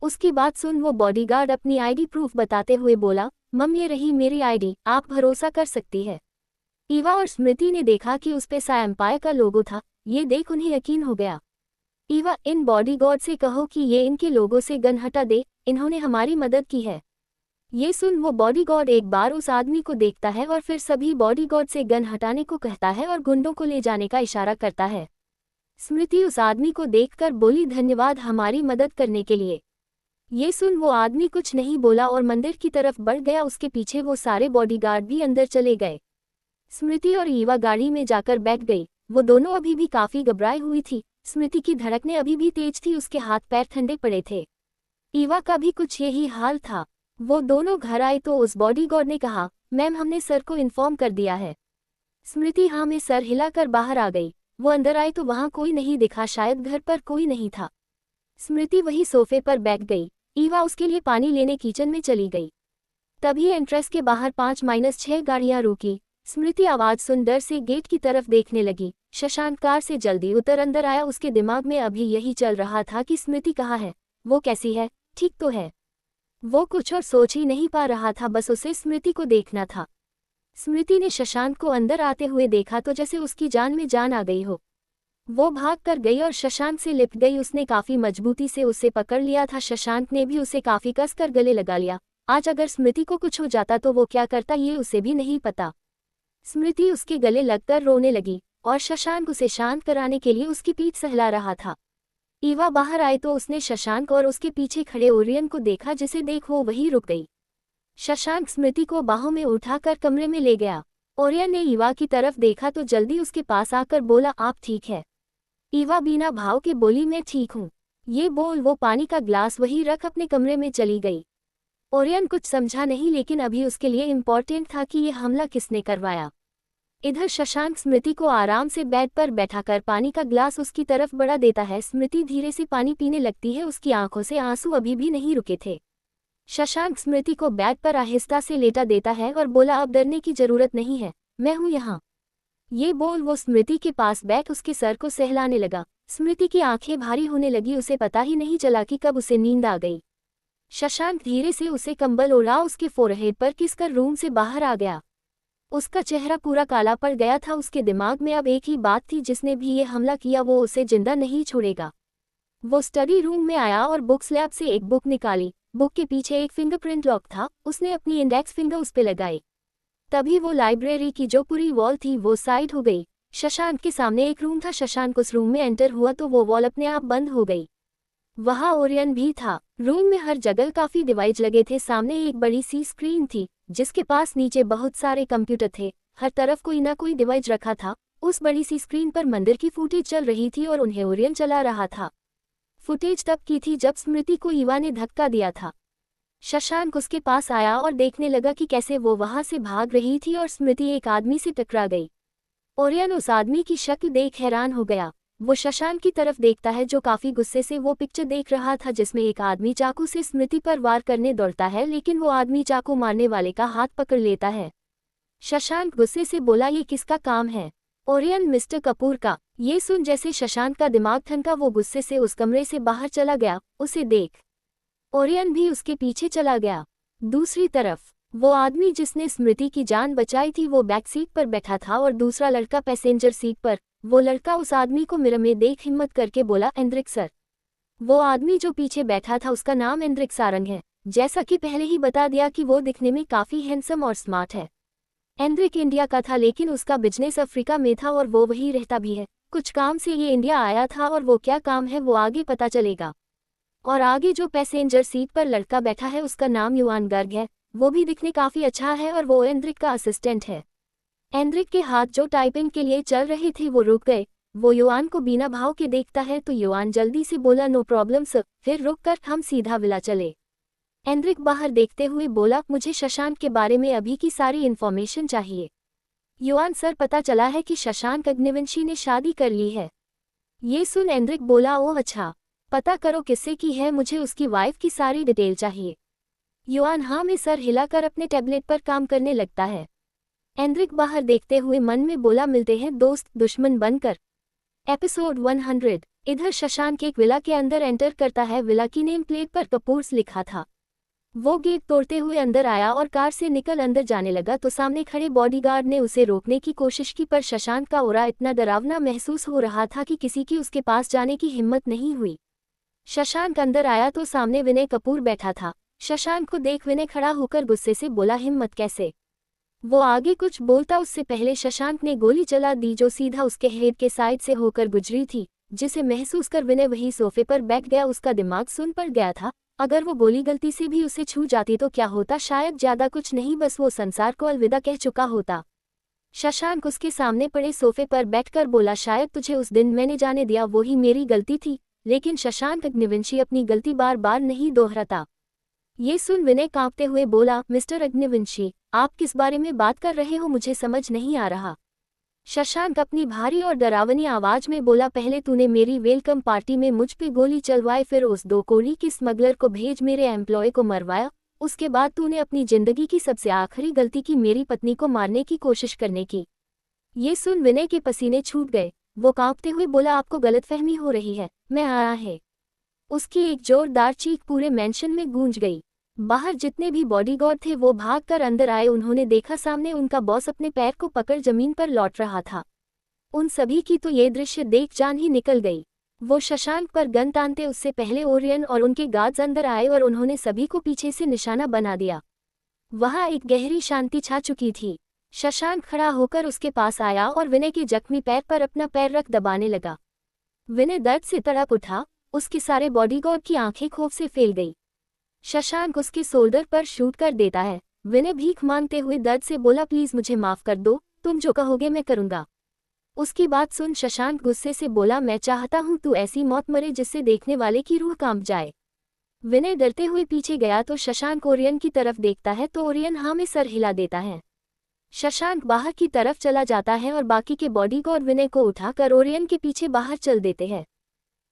उसकी बात सुन वो बॉडीगार्ड अपनी आईडी प्रूफ बताते हुए बोला, मम ये रही मेरी आईडी, आप भरोसा कर सकती है। ईवा और स्मृति ने देखा कि उस पे सा एम्पायर का लोगो था। ये देख उन्हें यकीन हो गया। ईवा, इन बॉडीगार्ड से कहो कि ये इनके लोगों से गन हटा दे, इन्होंने हमारी मदद की है। ये सुन वो बॉडीगार्ड एक बार उस आदमी को देखता है और फिर सभी बॉडीगार्ड से गन हटाने को कहता है और गुंडों को ले जाने का इशारा करता है। स्मृति उस आदमी को देखकर बोली, धन्यवाद हमारी मदद करने के लिए। ये सुन वो आदमी कुछ नहीं बोला और मंदिर की तरफ बढ़ गया। उसके पीछे वो सारे बॉडीगार्ड भी अंदर चले गए। स्मृति और ईवा गाड़ी में जाकर बैठ गई। वो दोनों अभी भी काफी घबराई हुई थी। स्मृति की धड़कनें अभी भी तेज थी, उसके हाथ पैर ठंडे पड़े थे। ईवा का भी कुछ यही हाल था। वो दोनों घर आए तो उस बॉडीगार्ड ने कहा, मैम हमने सर को इन्फॉर्म कर दिया है। स्मृति हाँ में सर हिलाकर बाहर आ गई। वो अंदर आई तो वहां कोई नहीं दिखा, शायद घर पर कोई नहीं था। स्मृति वही सोफे पर बैठ गई। ईवा उसके लिए पानी लेने किचन में चली गई। तभी एंट्रेंस के बाहर 5-6 गाड़ियां रुकी। स्मृति आवाज सुन डर से गेट की तरफ देखने लगी। शशांक कार से जल्दी उतर अंदर आया। उसके दिमाग में अभी यही चल रहा था कि स्मृति कहाँ है, वो कैसी है, ठीक तो है। वो कुछ और सोच ही नहीं पा रहा था, बस उसे स्मृति को देखना था। स्मृति ने शशांक को अंदर आते हुए देखा तो जैसे उसकी जान में जान आ गई हो। वो भाग कर गई और शशांक से लिपट गई। उसने काफी मजबूती से उसे पकड़ लिया था। शशांक ने भी उसे काफी कसकर गले लगा लिया। आज अगर स्मृति को कुछ हो जाता तो वो क्या करता ये उसे भी नहीं पता। स्मृति उसके गले लगकर रोने लगी और शशांक उसे शांत कराने के लिए उसकी पीठ सहला रहा था। ईवा बाहर आए तो उसने शशांक और उसके पीछे खड़े ओरियन को देखा, जिसे देख वो वहीं रुक गई। शशांक स्मृति को बाहों में उठाकर कमरे में ले गया। ओरियन ने ईवा की तरफ देखा तो जल्दी उसके पास आकर बोला, आप ठीक है? ईवा बिना भाव के बोली, मैं ठीक हूँ। ये बोल वो पानी का ग्लास वहीं रख अपने कमरे में चली गई। ओरियन कुछ समझा नहीं, लेकिन अभी उसके लिए इम्पोर्टेंट था कि ये हमला किसने करवाया। इधर शशांक स्मृति को आराम से बेड पर बैठाकर पानी का ग्लास उसकी तरफ बढ़ा देता है। स्मृति धीरे से पानी पीने लगती है, उसकी आंखों से आंसू अभी भी नहीं रुके थे। शशांक स्मृति को बेड पर आहिस्ता से लेटा देता है और बोला, अब डरने की जरूरत नहीं है, मैं हूं यहाँ। ये बोल वो स्मृति के पास बैठ उसके सर को सहलाने लगा। स्मृति की आंखें भारी होने लगी, उसे पता ही नहीं चला कि कब उसे नींद आ गई। शशांक धीरे से उसे कंबल ओढ़ा उसके फोरहेड पर किसकर रूम से बाहर आ गया। उसका चेहरा पूरा काला पड़ गया था। उसके दिमाग में अब एक ही बात थी, जिसने भी ये हमला किया वो उसे जिंदा नहीं छोड़ेगा। वो स्टडी रूम में आया और बुक्स लैब से एक बुक निकाली। बुक के पीछे एक फिंगरप्रिंट लॉक था। उसने अपनी इंडेक्स फिंगर उस पे लगाई। तभी वो लाइब्रेरी की जो पूरी वॉल थी वो साइड हो गई। शशांक के सामने एक रूम था। शशांक उस रूम में एंटर हुआ तो वो वॉल अपने आप बंद हो गई। वहाँ ओरियन भी था। रूम में हर जगह काफी डिवाइस लगे थे। सामने एक बड़ी सी स्क्रीन थी जिसके पास नीचे बहुत सारे कंप्यूटर थे। हर तरफ कोई ना कोई डिवाइस रखा था। उस बड़ी सी स्क्रीन पर मंदिर की फुटेज चल रही थी और उन्हें ओरियन चला रहा था। फुटेज तब की थी जब स्मृति को ईवा ने धक्का दिया था। शशांक उसके पास आया और देखने लगा कि कैसे वो वहां से भाग रही थी और स्मृति एक आदमी से टकरा गई। ओरियन उस आदमी की शक्ल देख हैरान हो गया। वो शशांक की तरफ देखता है जो काफी गुस्से से वो पिक्चर देख रहा था, जिसमें एक आदमी चाकू से स्मृति पर वार करने दौड़ता है, लेकिन वो आदमी चाकू मारने वाले का हाथ पकड़ लेता है। शशांक गुस्से से बोला, ये किसका काम है? ओरियन, मिस्टर कपूर का। ये सुन जैसे शशांक का दिमाग ठनका। वो गुस्से से उस कमरे से बाहर चला गया। उसे देख ओरियन भी उसके पीछे चला गया। दूसरी तरफ वो आदमी जिसने स्मृति की जान बचाई थी वो बैक सीट पर बैठा था और दूसरा लड़का पैसेंजर सीट पर। वो लड़का उस आदमी को मिरर में देख हिम्मत करके बोला, एंड्रिक सर। वो आदमी जो पीछे बैठा था उसका नाम एंड्रिक सारंग है। जैसा कि पहले ही बता दिया कि वो दिखने में काफी हैंडसम और स्मार्ट है। एंड्रिक इंडिया का था, लेकिन उसका बिजनेस अफ्रीका में था और वो वहीं रहता भी है। कुछ काम से ये इंडिया आया था और वो क्या काम है वो आगे पता चलेगा। और आगे जो पैसेंजर सीट पर लड़का बैठा है उसका नाम युआन गर्ग है। वो भी दिखने काफी अच्छा है और वो एंड्रिक का असिस्टेंट है। एंड्रिक के हाथ जो टाइपिंग के लिए चल रहे थे वो रुक गए। वो युआन को बिना भाव के देखता है तो युआन जल्दी से बोला, नो प्रॉब्लम सर। फिर रुक कर हम सीधा विला चले। एंड्रिक बाहर देखते हुए बोला, मुझे शशांक के बारे में अभी की सारी इन्फॉर्मेशन चाहिए। युआन, सर पता चला है कि शशांक अग्निवंशी ने शादी कर ली है। ये सुन एंड्रिक बोला, ओह अच्छा, पता करो किससे की है, मुझे उसकी वाइफ की सारी डिटेल चाहिए। युआन, हाँ में सर हिलाकर अपने टैबलेट पर काम करने लगता है। एंड्रिक बाहर देखते हुए मन में बोला, मिलते हैं दोस्त दुश्मन बनकर। एपिसोड 100। इधर शशांक एक विला के अंदर एंटर करता है। विला की नेम प्लेट पर कपूर्स लिखा था। वो गेट तोड़ते हुए अंदर आया और कार से निकल अंदर जाने लगा तो सामने खड़े बॉडीगार्ड ने उसे रोकने की कोशिश की, पर शशांक का ऑरा इतना डरावना महसूस हो रहा था कि किसी की उसके पास जाने की हिम्मत नहीं हुई। शशांक अंदर आया तो सामने विनय कपूर बैठा था। शशांक को देख विनय खड़ा होकर गुस्से से बोला, हिम्मत कैसे? वो आगे कुछ बोलता उससे पहले शशांक ने गोली चला दी जो सीधा उसके हेड के साइड से होकर गुजरी थी, जिसे महसूस कर विनय वही सोफे पर बैठ गया। उसका दिमाग सुन पड़ गया था। अगर वो गोली गलती से भी उसे छू जाती तो क्या होता? शायद ज्यादा कुछ नहीं, बस वो संसार को अलविदा कह चुका होता। शशांक उसके सामने पड़े सोफे पर बैठकर बोला, शायद तुझे उस दिन मैंने जाने दिया वो ही मेरी गलती थी। लेकिन शशांक अग्निवंशी अपनी गलती बार बार नहीं दोहराता। ये सुन विनय कांपते हुए बोला, मिस्टर अग्निवंशी, आप किस बारे में बात कर रहे हो? मुझे समझ नहीं आ रहा। शशांक अपनी भारी और डरावनी आवाज में बोला, पहले तूने मेरी वेलकम पार्टी में मुझ पे गोली चलवाई, फिर उस 2 कोड़ी की स्मगलर को भेज मेरे एम्प्लॉय को मरवाया, उसके बाद तूने अपनी जिंदगी की सबसे आखिरी गलती की, मेरी पत्नी को मारने की कोशिश करने की। ये सुन विनय के पसीने छूट गए। वो कांपते हुए बोला, आपको गलतफहमी हो रही है, मैं आया है। उसकी एक जोरदार चीख पूरे मेंशन में गूंज गई। बाहर जितने भी बॉडीगार्ड थे वो भागकर अंदर आए। उन्होंने देखा सामने उनका बॉस अपने पैर को पकड़ जमीन पर लौट रहा था। उन सभी की तो ये दृश्य देख जान ही निकल गई। वो शशांक पर गन तानते उससे पहले ओरियन और उनके गार्ड्स अंदर आए और उन्होंने सभी को पीछे से निशाना बना दिया। वहां एक गहरी शांति छा चुकी थी। शशांक खड़ा होकर उसके पास आया और विनय के जख्मी पैर पर अपना पैर रख दबाने लगा। विनय दर्द से तड़प उठा, उसके सारे बॉडीगार्ड की आंखें खौफ से फैल गई। शशांक उसके शोल्डर पर शूट कर देता है। विनय भीख मांगते हुए दर्द से बोला, प्लीज मुझे माफ कर दो, तुम जो कहोगे मैं करूंगा। उसकी बात सुन शशांक गुस्से से बोला, मैं चाहता हूं तू ऐसी मौत मरे जिससे देखने वाले की रूह कांप जाए। विनय डरते हुए पीछे गया तो शशांक ओरियन की तरफ देखता है तो ओरियन हाँ में सर हिला देता है। शशांक बाहर की तरफ चला जाता है और बाकी के बॉडीगार्ड विनय को उठाकर ओरियन के पीछे बाहर चल देते हैं।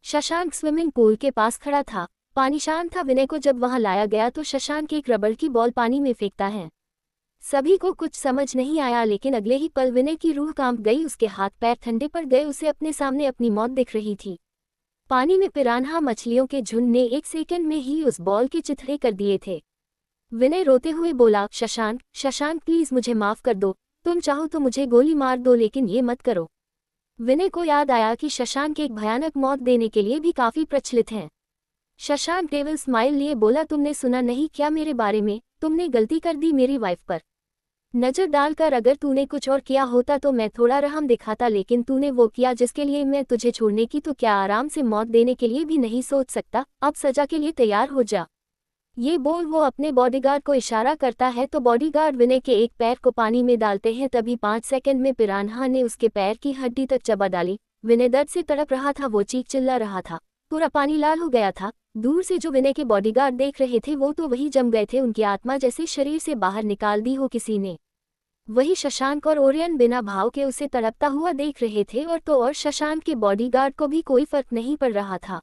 शशांक स्विमिंग पूल के पास खड़ा था। पानी शांत था। विनय को जब वहां लाया गया तो शशांक एक रबड़ की बॉल पानी में फेंकता है। सभी को कुछ समझ नहीं आया, लेकिन अगले ही पल विनय की रूह कांप गई। उसके हाथ पैर ठंडे पड़ गए। उसे अपने सामने अपनी मौत दिख रही थी। पानी में पिरान्हा मछलियों के झुंड ने 1 सेकंड में ही उस बॉल के चिथड़े कर दिए थे। विनय रोते हुए बोला, शशांक शशांक प्लीज मुझे माफ कर दो, तुम चाहो तो मुझे गोली मार दो लेकिन ये मत करो। विनय को याद आया कि शशांक एक भयानक मौत देने के लिए भी काफी प्रचलित हैं। शशांक डेविल स्माइल लिए बोला, तुमने सुना नहीं क्या मेरे बारे में? तुमने गलती कर दी मेरी वाइफ पर नजर डालकर। अगर तूने कुछ और किया होता तो मैं थोड़ा रहम दिखाता, लेकिन तूने वो किया जिसके लिए मैं तुझे छोड़ने की तो क्या आराम से मौत देने के लिए भी नहीं सोच सकता। अब सजा के लिए तैयार हो जा। ये बोल वो अपने बॉडीगार्ड को इशारा करता है तो बॉडीगार्ड विनय के एक पैर को पानी में डालते हैं। तभी 5 सेकंड में पिरान्हा ने उसके पैर की हड्डी तक चबा डाली। विनय दर्द से तड़प रहा था, वो चीख चिल्ला रहा था, पूरा पानी लाल हो गया था। दूर से जो विनय के बॉडीगार्ड देख रहे थे वो तो वही जम गए थे, उनकी आत्मा जैसे शरीर से बाहर निकाल दी हो किसी ने। वही शशांक और ओरियन बिना भाव के उसे तड़पता हुआ देख रहे थे और शशांक के बॉडीगार्ड को भी कोई फर्क नहीं पड़ रहा था।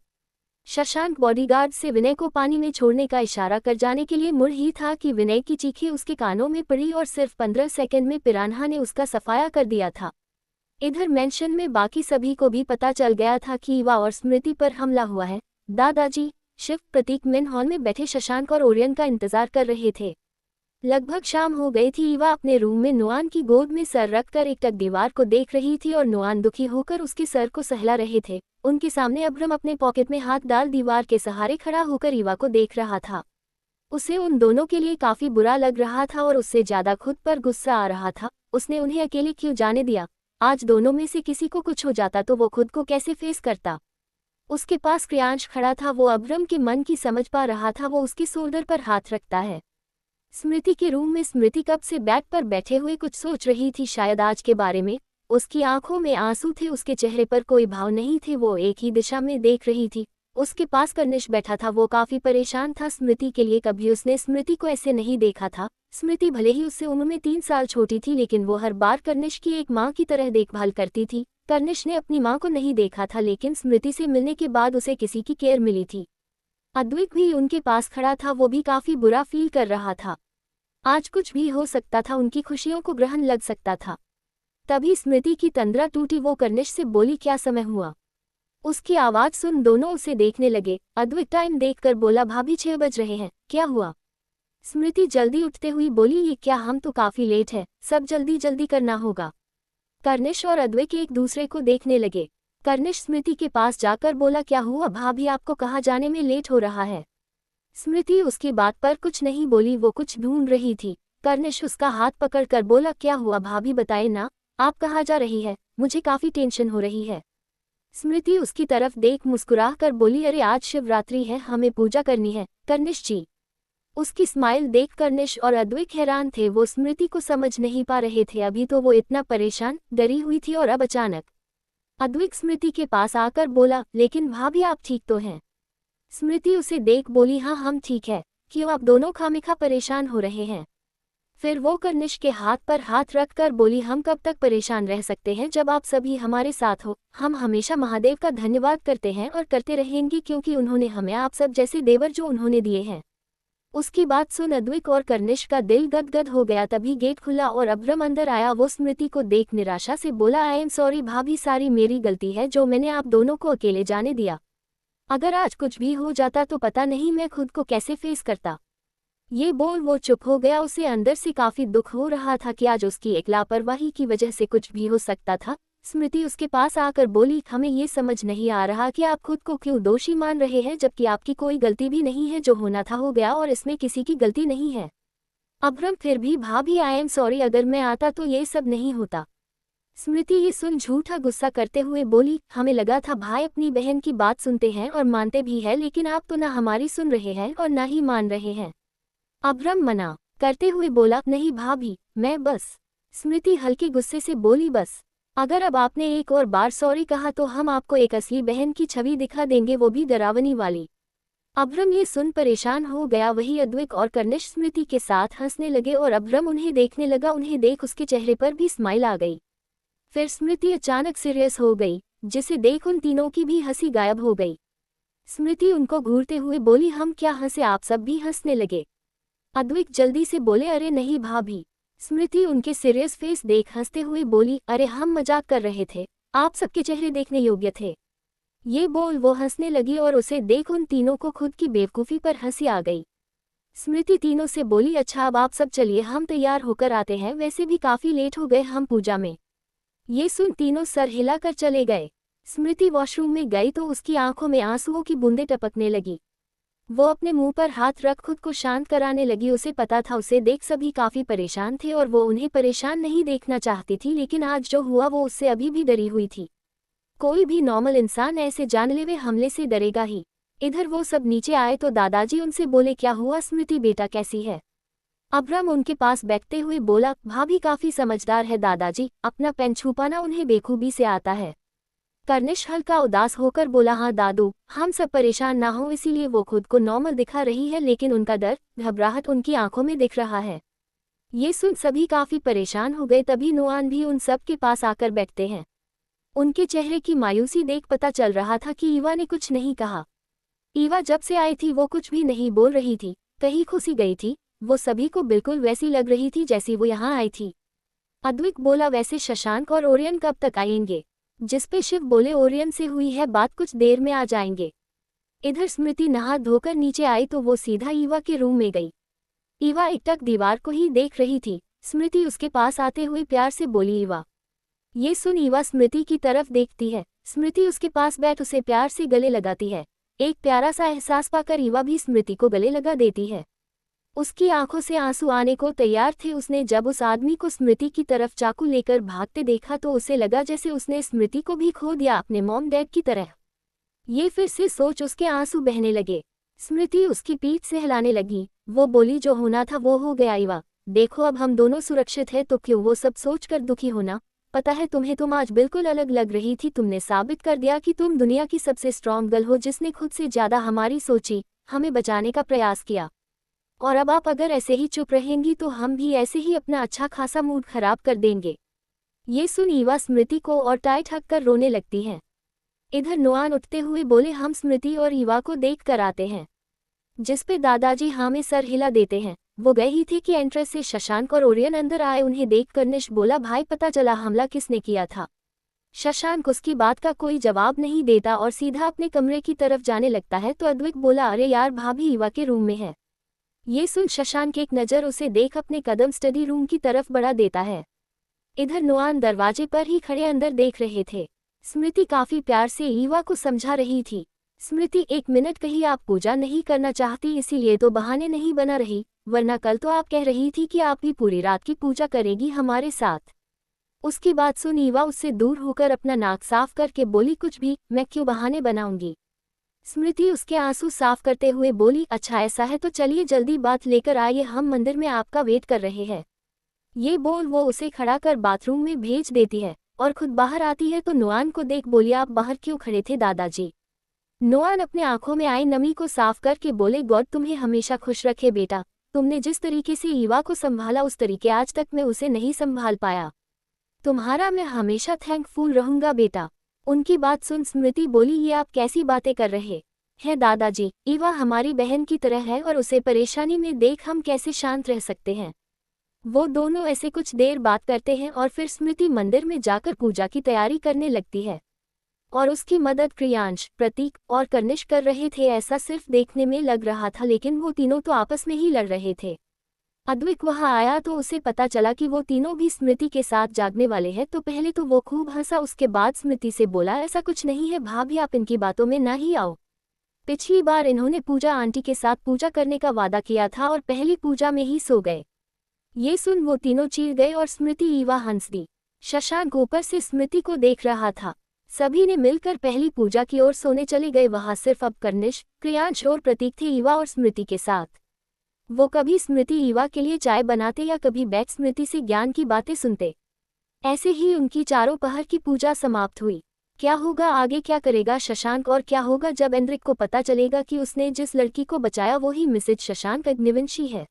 शशांक बॉडीगार्ड से विनय को पानी में छोड़ने का इशारा कर जाने के लिए मुड़ ही था कि विनय की चीखें उसके कानों में पड़ी और सिर्फ 15 सेकंड में पिरान्हा ने उसका सफाया कर दिया था। इधर मेंशन में बाकी सभी को भी पता चल गया था कि ईवा और स्मृति पर हमला हुआ है। दादाजी शिव प्रतीक मेन हॉल में बैठे शशांक और ओरियन का इंतजार कर रहे थे। लगभग शाम हो गई थी। ईवा अपने रूम में नुआन की गोद में सर रखकर एकटक दीवार को देख रही थी और नुआन दुखी होकर उसके सर को सहला रहे थे। उनके सामने अब्रम अपने पॉकेट में हाथ डाल दीवार के सहारे खड़ा होकर ईवा को देख रहा था। उसे उन दोनों के लिए काफी बुरा लग रहा था और उससे ज्यादा खुद पर गुस्सा आ रहा था। उसने उन्हें अकेले क्यों जाने दिया? आज दोनों में से किसी को कुछ हो जाता तो वो खुद को कैसे फेस करता? उसके पास क्रियांश खड़ा था, वो अब्रम के मन की समझ पा रहा था। वो उसके शोल्डर पर हाथ रखता है। स्मृति के रूम में स्मृति कब से बेड पर बैठे हुए कुछ सोच रही थी, शायद आज के बारे में। उसकी आंखों में आंसू थे, उसके चेहरे पर कोई भाव नहीं थे, वो एक ही दिशा में देख रही थी। उसके पास कर्निश बैठा था, वो काफी परेशान था स्मृति के लिए। कभी उसने स्मृति को ऐसे नहीं देखा था। स्मृति भले ही उससे उम्र में 3 साल छोटी थी, लेकिन वो हर बार कर्निश की एक माँ की तरह देखभाल करती थी। कर्निश ने अपनी माँ को नहीं देखा था, लेकिन स्मृति से मिलने के बाद उसे किसी की केयर मिली थी। अद्विक भी उनके पास खड़ा था, वो भी काफी बुरा फील कर रहा था। आज कुछ भी हो सकता था, उनकी खुशियों को ग्रहण लग सकता था। तभी स्मृति की तंद्रा टूटी। वो कर्निश से बोली, क्या समय हुआ? उसकी आवाज सुन दोनों उसे देखने लगे। अद्विक टाइम देखकर बोला, भाभी 6 बज रहे हैं, क्या हुआ? स्मृति जल्दी उठते हुई बोली, ये क्या, हम तो काफी लेट है, सब जल्दी जल्दी करना होगा। कर्निश और अद्विक एक दूसरे को देखने लगे। कर्निश स्मृति के पास जाकर बोला, क्या हुआ भाभी, आपको कहाँ जाने में लेट हो रहा है? स्मृति उसकी बात पर कुछ नहीं बोली, वो कुछ ढूंढ रही थी। कर्निश उसका हाथ पकड़कर बोला, क्या हुआ भाभी, बताए ना, आप कहाँ जा रही है? मुझे काफी टेंशन हो रही है। स्मृति उसकी तरफ देख मुस्कुरा कर बोली, अरे आज शिवरात्रि है, हमें पूजा करनी है कर्निश जी। उसकी स्माइल देख कर्निश और अद्विक हैरान थे, वो स्मृति को समझ नहीं पा रहे थे। अभी तो वो इतना परेशान डरी हुई थी और अब अचानक अद्विक स्मृति के पास आकर बोला, लेकिन भाभी आप ठीक तो हैं? स्मृति उसे देख बोली, हाँ हम ठीक है, क्यों आप दोनों खामिखा परेशान हो रहे हैं? फिर वो कर्निश के हाथ पर हाथ रखकर बोली, हम कब तक परेशान रह सकते हैं जब आप सभी हमारे साथ हो। हम हमेशा महादेव का धन्यवाद करते हैं और करते रहेंगे, क्योंकि उन्होंने हमें आप सब जैसे देवर जो उन्होंने दिए हैं। उसकी बात सुन अद्विक और कर्निश का दिल गदगद हो गया। तभी गेट खुला और अब्रम अंदर आया। वो स्मृति को देख निराशा से बोला, आई एम सॉरी भाभी, सारी मेरी गलती है जो मैंने आप दोनों को अकेले जाने दिया। अगर आज कुछ भी हो जाता तो पता नहीं मैं खुद को कैसे फेस करता। ये बोल वो चुप हो गया। उसे अंदर से काफी दुख हो रहा था कि आज उसकी एक लापरवाही की वजह से कुछ भी हो सकता था। स्मृति उसके पास आकर बोली, हमें ये समझ नहीं आ रहा कि आप खुद को क्यों दोषी मान रहे हैं, जबकि आपकी कोई गलती भी नहीं है। जो होना था हो गया और इसमें किसी की गलती नहीं है। अब्रम, फिर भी भाभी, आई एम सॉरी, अगर मैं आता तो ये सब नहीं होता। स्मृति ये सुन झूठा गुस्सा करते हुए बोली, हमें लगा था भाई अपनी बहन की बात सुनते हैं और मानते भी हैं, लेकिन आप तो ना हमारी सुन रहे हैं और ना ही मान रहे हैं। अब्रम मना करते हुए बोला, नहीं भाभी, मैं बस। स्मृति हल्के गुस्से से बोली, बस अगर अब आपने एक और बार सॉरी कहा तो हम आपको एक असली बहन की छवि दिखा देंगे, वो भी डरावनी वाली। अब्रम ये सुन परेशान हो गया। वही अद्विक और कर्निश स्मृति के साथ हंसने लगे और अब्रम उन्हें देखने लगा। उन्हें देख उसके चेहरे पर भी स्माइल आ गई। फिर स्मृति अचानक सीरियस हो गई, जिसे देख उन तीनों की भी हंसी गायब हो गई। स्मृति उनको घूरते हुए बोली, हम क्या हंसे, आप सब भी हंसने लगे। अद्विक जल्दी से बोले, अरे नहीं भाभी। स्मृति उनके सीरियस फेस देख हंसते हुए बोली, अरे हम मजाक कर रहे थे, आप सबके चेहरे देखने योग्य थे। ये बोल वो हंसने लगी और उसे देख उन तीनों को खुद की बेवकूफ़ी पर हंसी आ गई। स्मृति तीनों से बोली, अच्छा अब आप सब चलिए, हम तैयार होकर आते हैं, वैसे भी काफ़ी लेट हो गए हम पूजा में। ये सुन तीनों सर हिलाकर चले गए। स्मृति वॉशरूम में गई तो उसकी आंखों में आंसुओं की बूंदें टपकने लगी। वो अपने मुंह पर हाथ रख खुद को शांत कराने लगी। उसे पता था उसे देख सभी काफ़ी परेशान थे और वो उन्हें परेशान नहीं देखना चाहती थी, लेकिन आज जो हुआ वो उससे अभी भी डरी हुई थी। कोई भी नॉर्मल इंसान ऐसे जानलेवा हमले से डरेगा ही। इधर वो सब नीचे आए तो दादाजी उनसे बोले, क्या हुआ स्मृति बेटा, कैसी है। अब्रम उनके पास बैठते हुए बोला, भाभी काफ़ी समझदार है दादाजी, अपना पेन छुपाना उन्हें बेखूबी से आता है। कर्निश हल्का उदास होकर बोला, हाँ दादू, हम सब परेशान ना हो इसीलिए वो खुद को नॉर्मल दिखा रही है, लेकिन उनका डर, घबराहट उनकी आंखों में दिख रहा है। ये सुन सभी काफ़ी परेशान हो गए। तभी नुआन भी उन सब के पास आकर बैठते हैं। उनके चेहरे की मायूसी देख पता चल रहा था कि ईवा ने कुछ नहीं कहा। ईवा जब से आई थी वो कुछ भी नहीं बोल रही थी, कहीं खुशी गई थी। वो सभी को बिल्कुल वैसी लग रही थी जैसी वो यहाँ आई थी। अद्विक बोला, वैसे शशांक और ओरियन कब तक आएंगे। जिस पे शिव बोले, ओरियन से हुई है बात, कुछ देर में आ जाएंगे। इधर स्मृति नहा धोकर नीचे आई तो वो सीधा ईवा के रूम में गई। ईवा एकटक दीवार को ही देख रही थी। स्मृति उसके पास आते हुए प्यार से बोली, ईवा। ये सुन ईवा स्मृति की तरफ देखती है। स्मृति उसके पास बैठ उसे प्यार से गले लगाती है। एक प्यारा सा एहसास पाकर ईवा भी स्मृति को गले लगा देती है। उसकी आंखों से आंसू आने को तैयार थे। उसने जब उस आदमी को स्मृति की तरफ चाकू लेकर भागते देखा तो उसे लगा जैसे उसने स्मृति को भी खो दिया, अपने मॉम डैड की तरह। ये फिर से सोच उसके आंसू बहने लगे। स्मृति उसकी पीठ से हिलाने लगी। वो बोली, जो होना था वो हो गया ईवा, देखो अब हम दोनों सुरक्षित हैं तो क्यों वो सब सोचकर दुखी होना। पता है तुम्हें, तुम आज बिल्कुल अलग लग रही थी। तुमने साबित कर दिया कि तुम दुनिया की सबसे स्ट्रॉन्ग गर्ल हो, जिसने खुद से ज़्यादा हमारी सोची, हमें बचाने का प्रयास किया। और अब आप अगर ऐसे ही चुप रहेंगी तो हम भी ऐसे ही अपना अच्छा खासा मूड खराब कर देंगे। ये सुन ईवा स्मृति को और टाइट हक कर रोने लगती है। इधर नुआन उठते हुए बोले, हम स्मृति और ईवा को देख कर आते हैं। जिस पे दादाजी हाँ में सर हिला देते हैं। वो गए ही थे कि एंट्रेंस से शशांक और ओरियन अंदर आए। उन्हें देख कर्निश बोला, भाई पता चला हमला किसने किया था। शशांक उसकी बात का कोई जवाब नहीं देता और सीधा अपने कमरे की तरफ जाने लगता है तो अद्विक बोला, अरे यार भाभी ईवा के रूम में है। ये सुन शशांक एक नज़र उसे देख अपने कदम स्टडी रूम की तरफ बढ़ा देता है। इधर नुआन दरवाजे पर ही खड़े अंदर देख रहे थे। स्मृति काफ़ी प्यार से ईवा को समझा रही थी। स्मृति, एक मिनट, कहीं आप पूजा नहीं करना चाहती इसीलिए तो बहाने नहीं बना रही, वरना कल तो आप कह रही थी कि आप भी पूरी रात की पूजा करेगी हमारे साथ। उसकी बात सुन ईवा उससे दूर होकर अपना नाक साफ करके बोली, कुछ भी, मैं क्यों बहाने बनाऊंगी। स्मृति उसके आंसू साफ करते हुए बोली, अच्छा ऐसा है तो चलिए जल्दी बात लेकर आइए, हम मंदिर में आपका वेट कर रहे हैं। ये बोल वो उसे खड़ा कर बाथरूम में भेज देती है और खुद बाहर आती है तो नुआन को देख बोली, आप बाहर क्यों खड़े थे दादाजी। नुआन अपने आंखों में आई नमी को साफ करके बोले, गॉड तुम्हें हमेशा खुश रखे बेटा, तुमने जिस तरीके से ईवा को संभाला उस तरीके आज तक मैं उसे नहीं संभाल पाया। तुम्हारा मैं हमेशा थैंकफुल रहूंगा बेटा। उनकी बात सुन स्मृति बोली, ये आप कैसी बातें कर रहे हैं दादाजी, ईवा हमारी बहन की तरह है और उसे परेशानी में देख हम कैसे शांत रह सकते हैं। वो दोनों ऐसे कुछ देर बात करते हैं और फिर स्मृति मंदिर में जाकर पूजा की तैयारी करने लगती है और उसकी मदद क्रियांश, प्रतीक और कर्निश कर रहे थे। ऐसा सिर्फ देखने में लग रहा था लेकिन वो तीनों तो आपस में ही लड़ रहे थे। अद्विक वहां आया तो उसे पता चला कि वो तीनों भी स्मृति के साथ जागने वाले हैं। तो पहले तो वो खूब हंसा, उसके बाद स्मृति से बोला, ऐसा कुछ नहीं है भाभी, आप इनकी बातों में ना ही आओ। पिछली बार इन्होंने पूजा आंटी के साथ पूजा करने का वादा किया था और पहली पूजा में ही सो गए। ये सुन वो तीनों चीर गए और स्मृति ईवा हंस दी। शशांक ऊपर से स्मृति को देख रहा था। सभी ने मिलकर पहली पूजा की ओर सोने चले गए। वहां सिर्फ अब कर्निश, प्रियांश और प्रतीक थे ईवा और स्मृति के साथ। वो कभी स्मृति ईवा के लिए चाय बनाते या कभी बैठ स्मृति से ज्ञान की बातें सुनते। ऐसे ही उनकी चारों पहर की पूजा समाप्त हुई। क्या होगा आगे, क्या करेगा शशांक, और क्या होगा जब एंड्रिक को पता चलेगा कि उसने जिस लड़की को बचाया वो ही मिसेज शशांक अग्निवंशी है।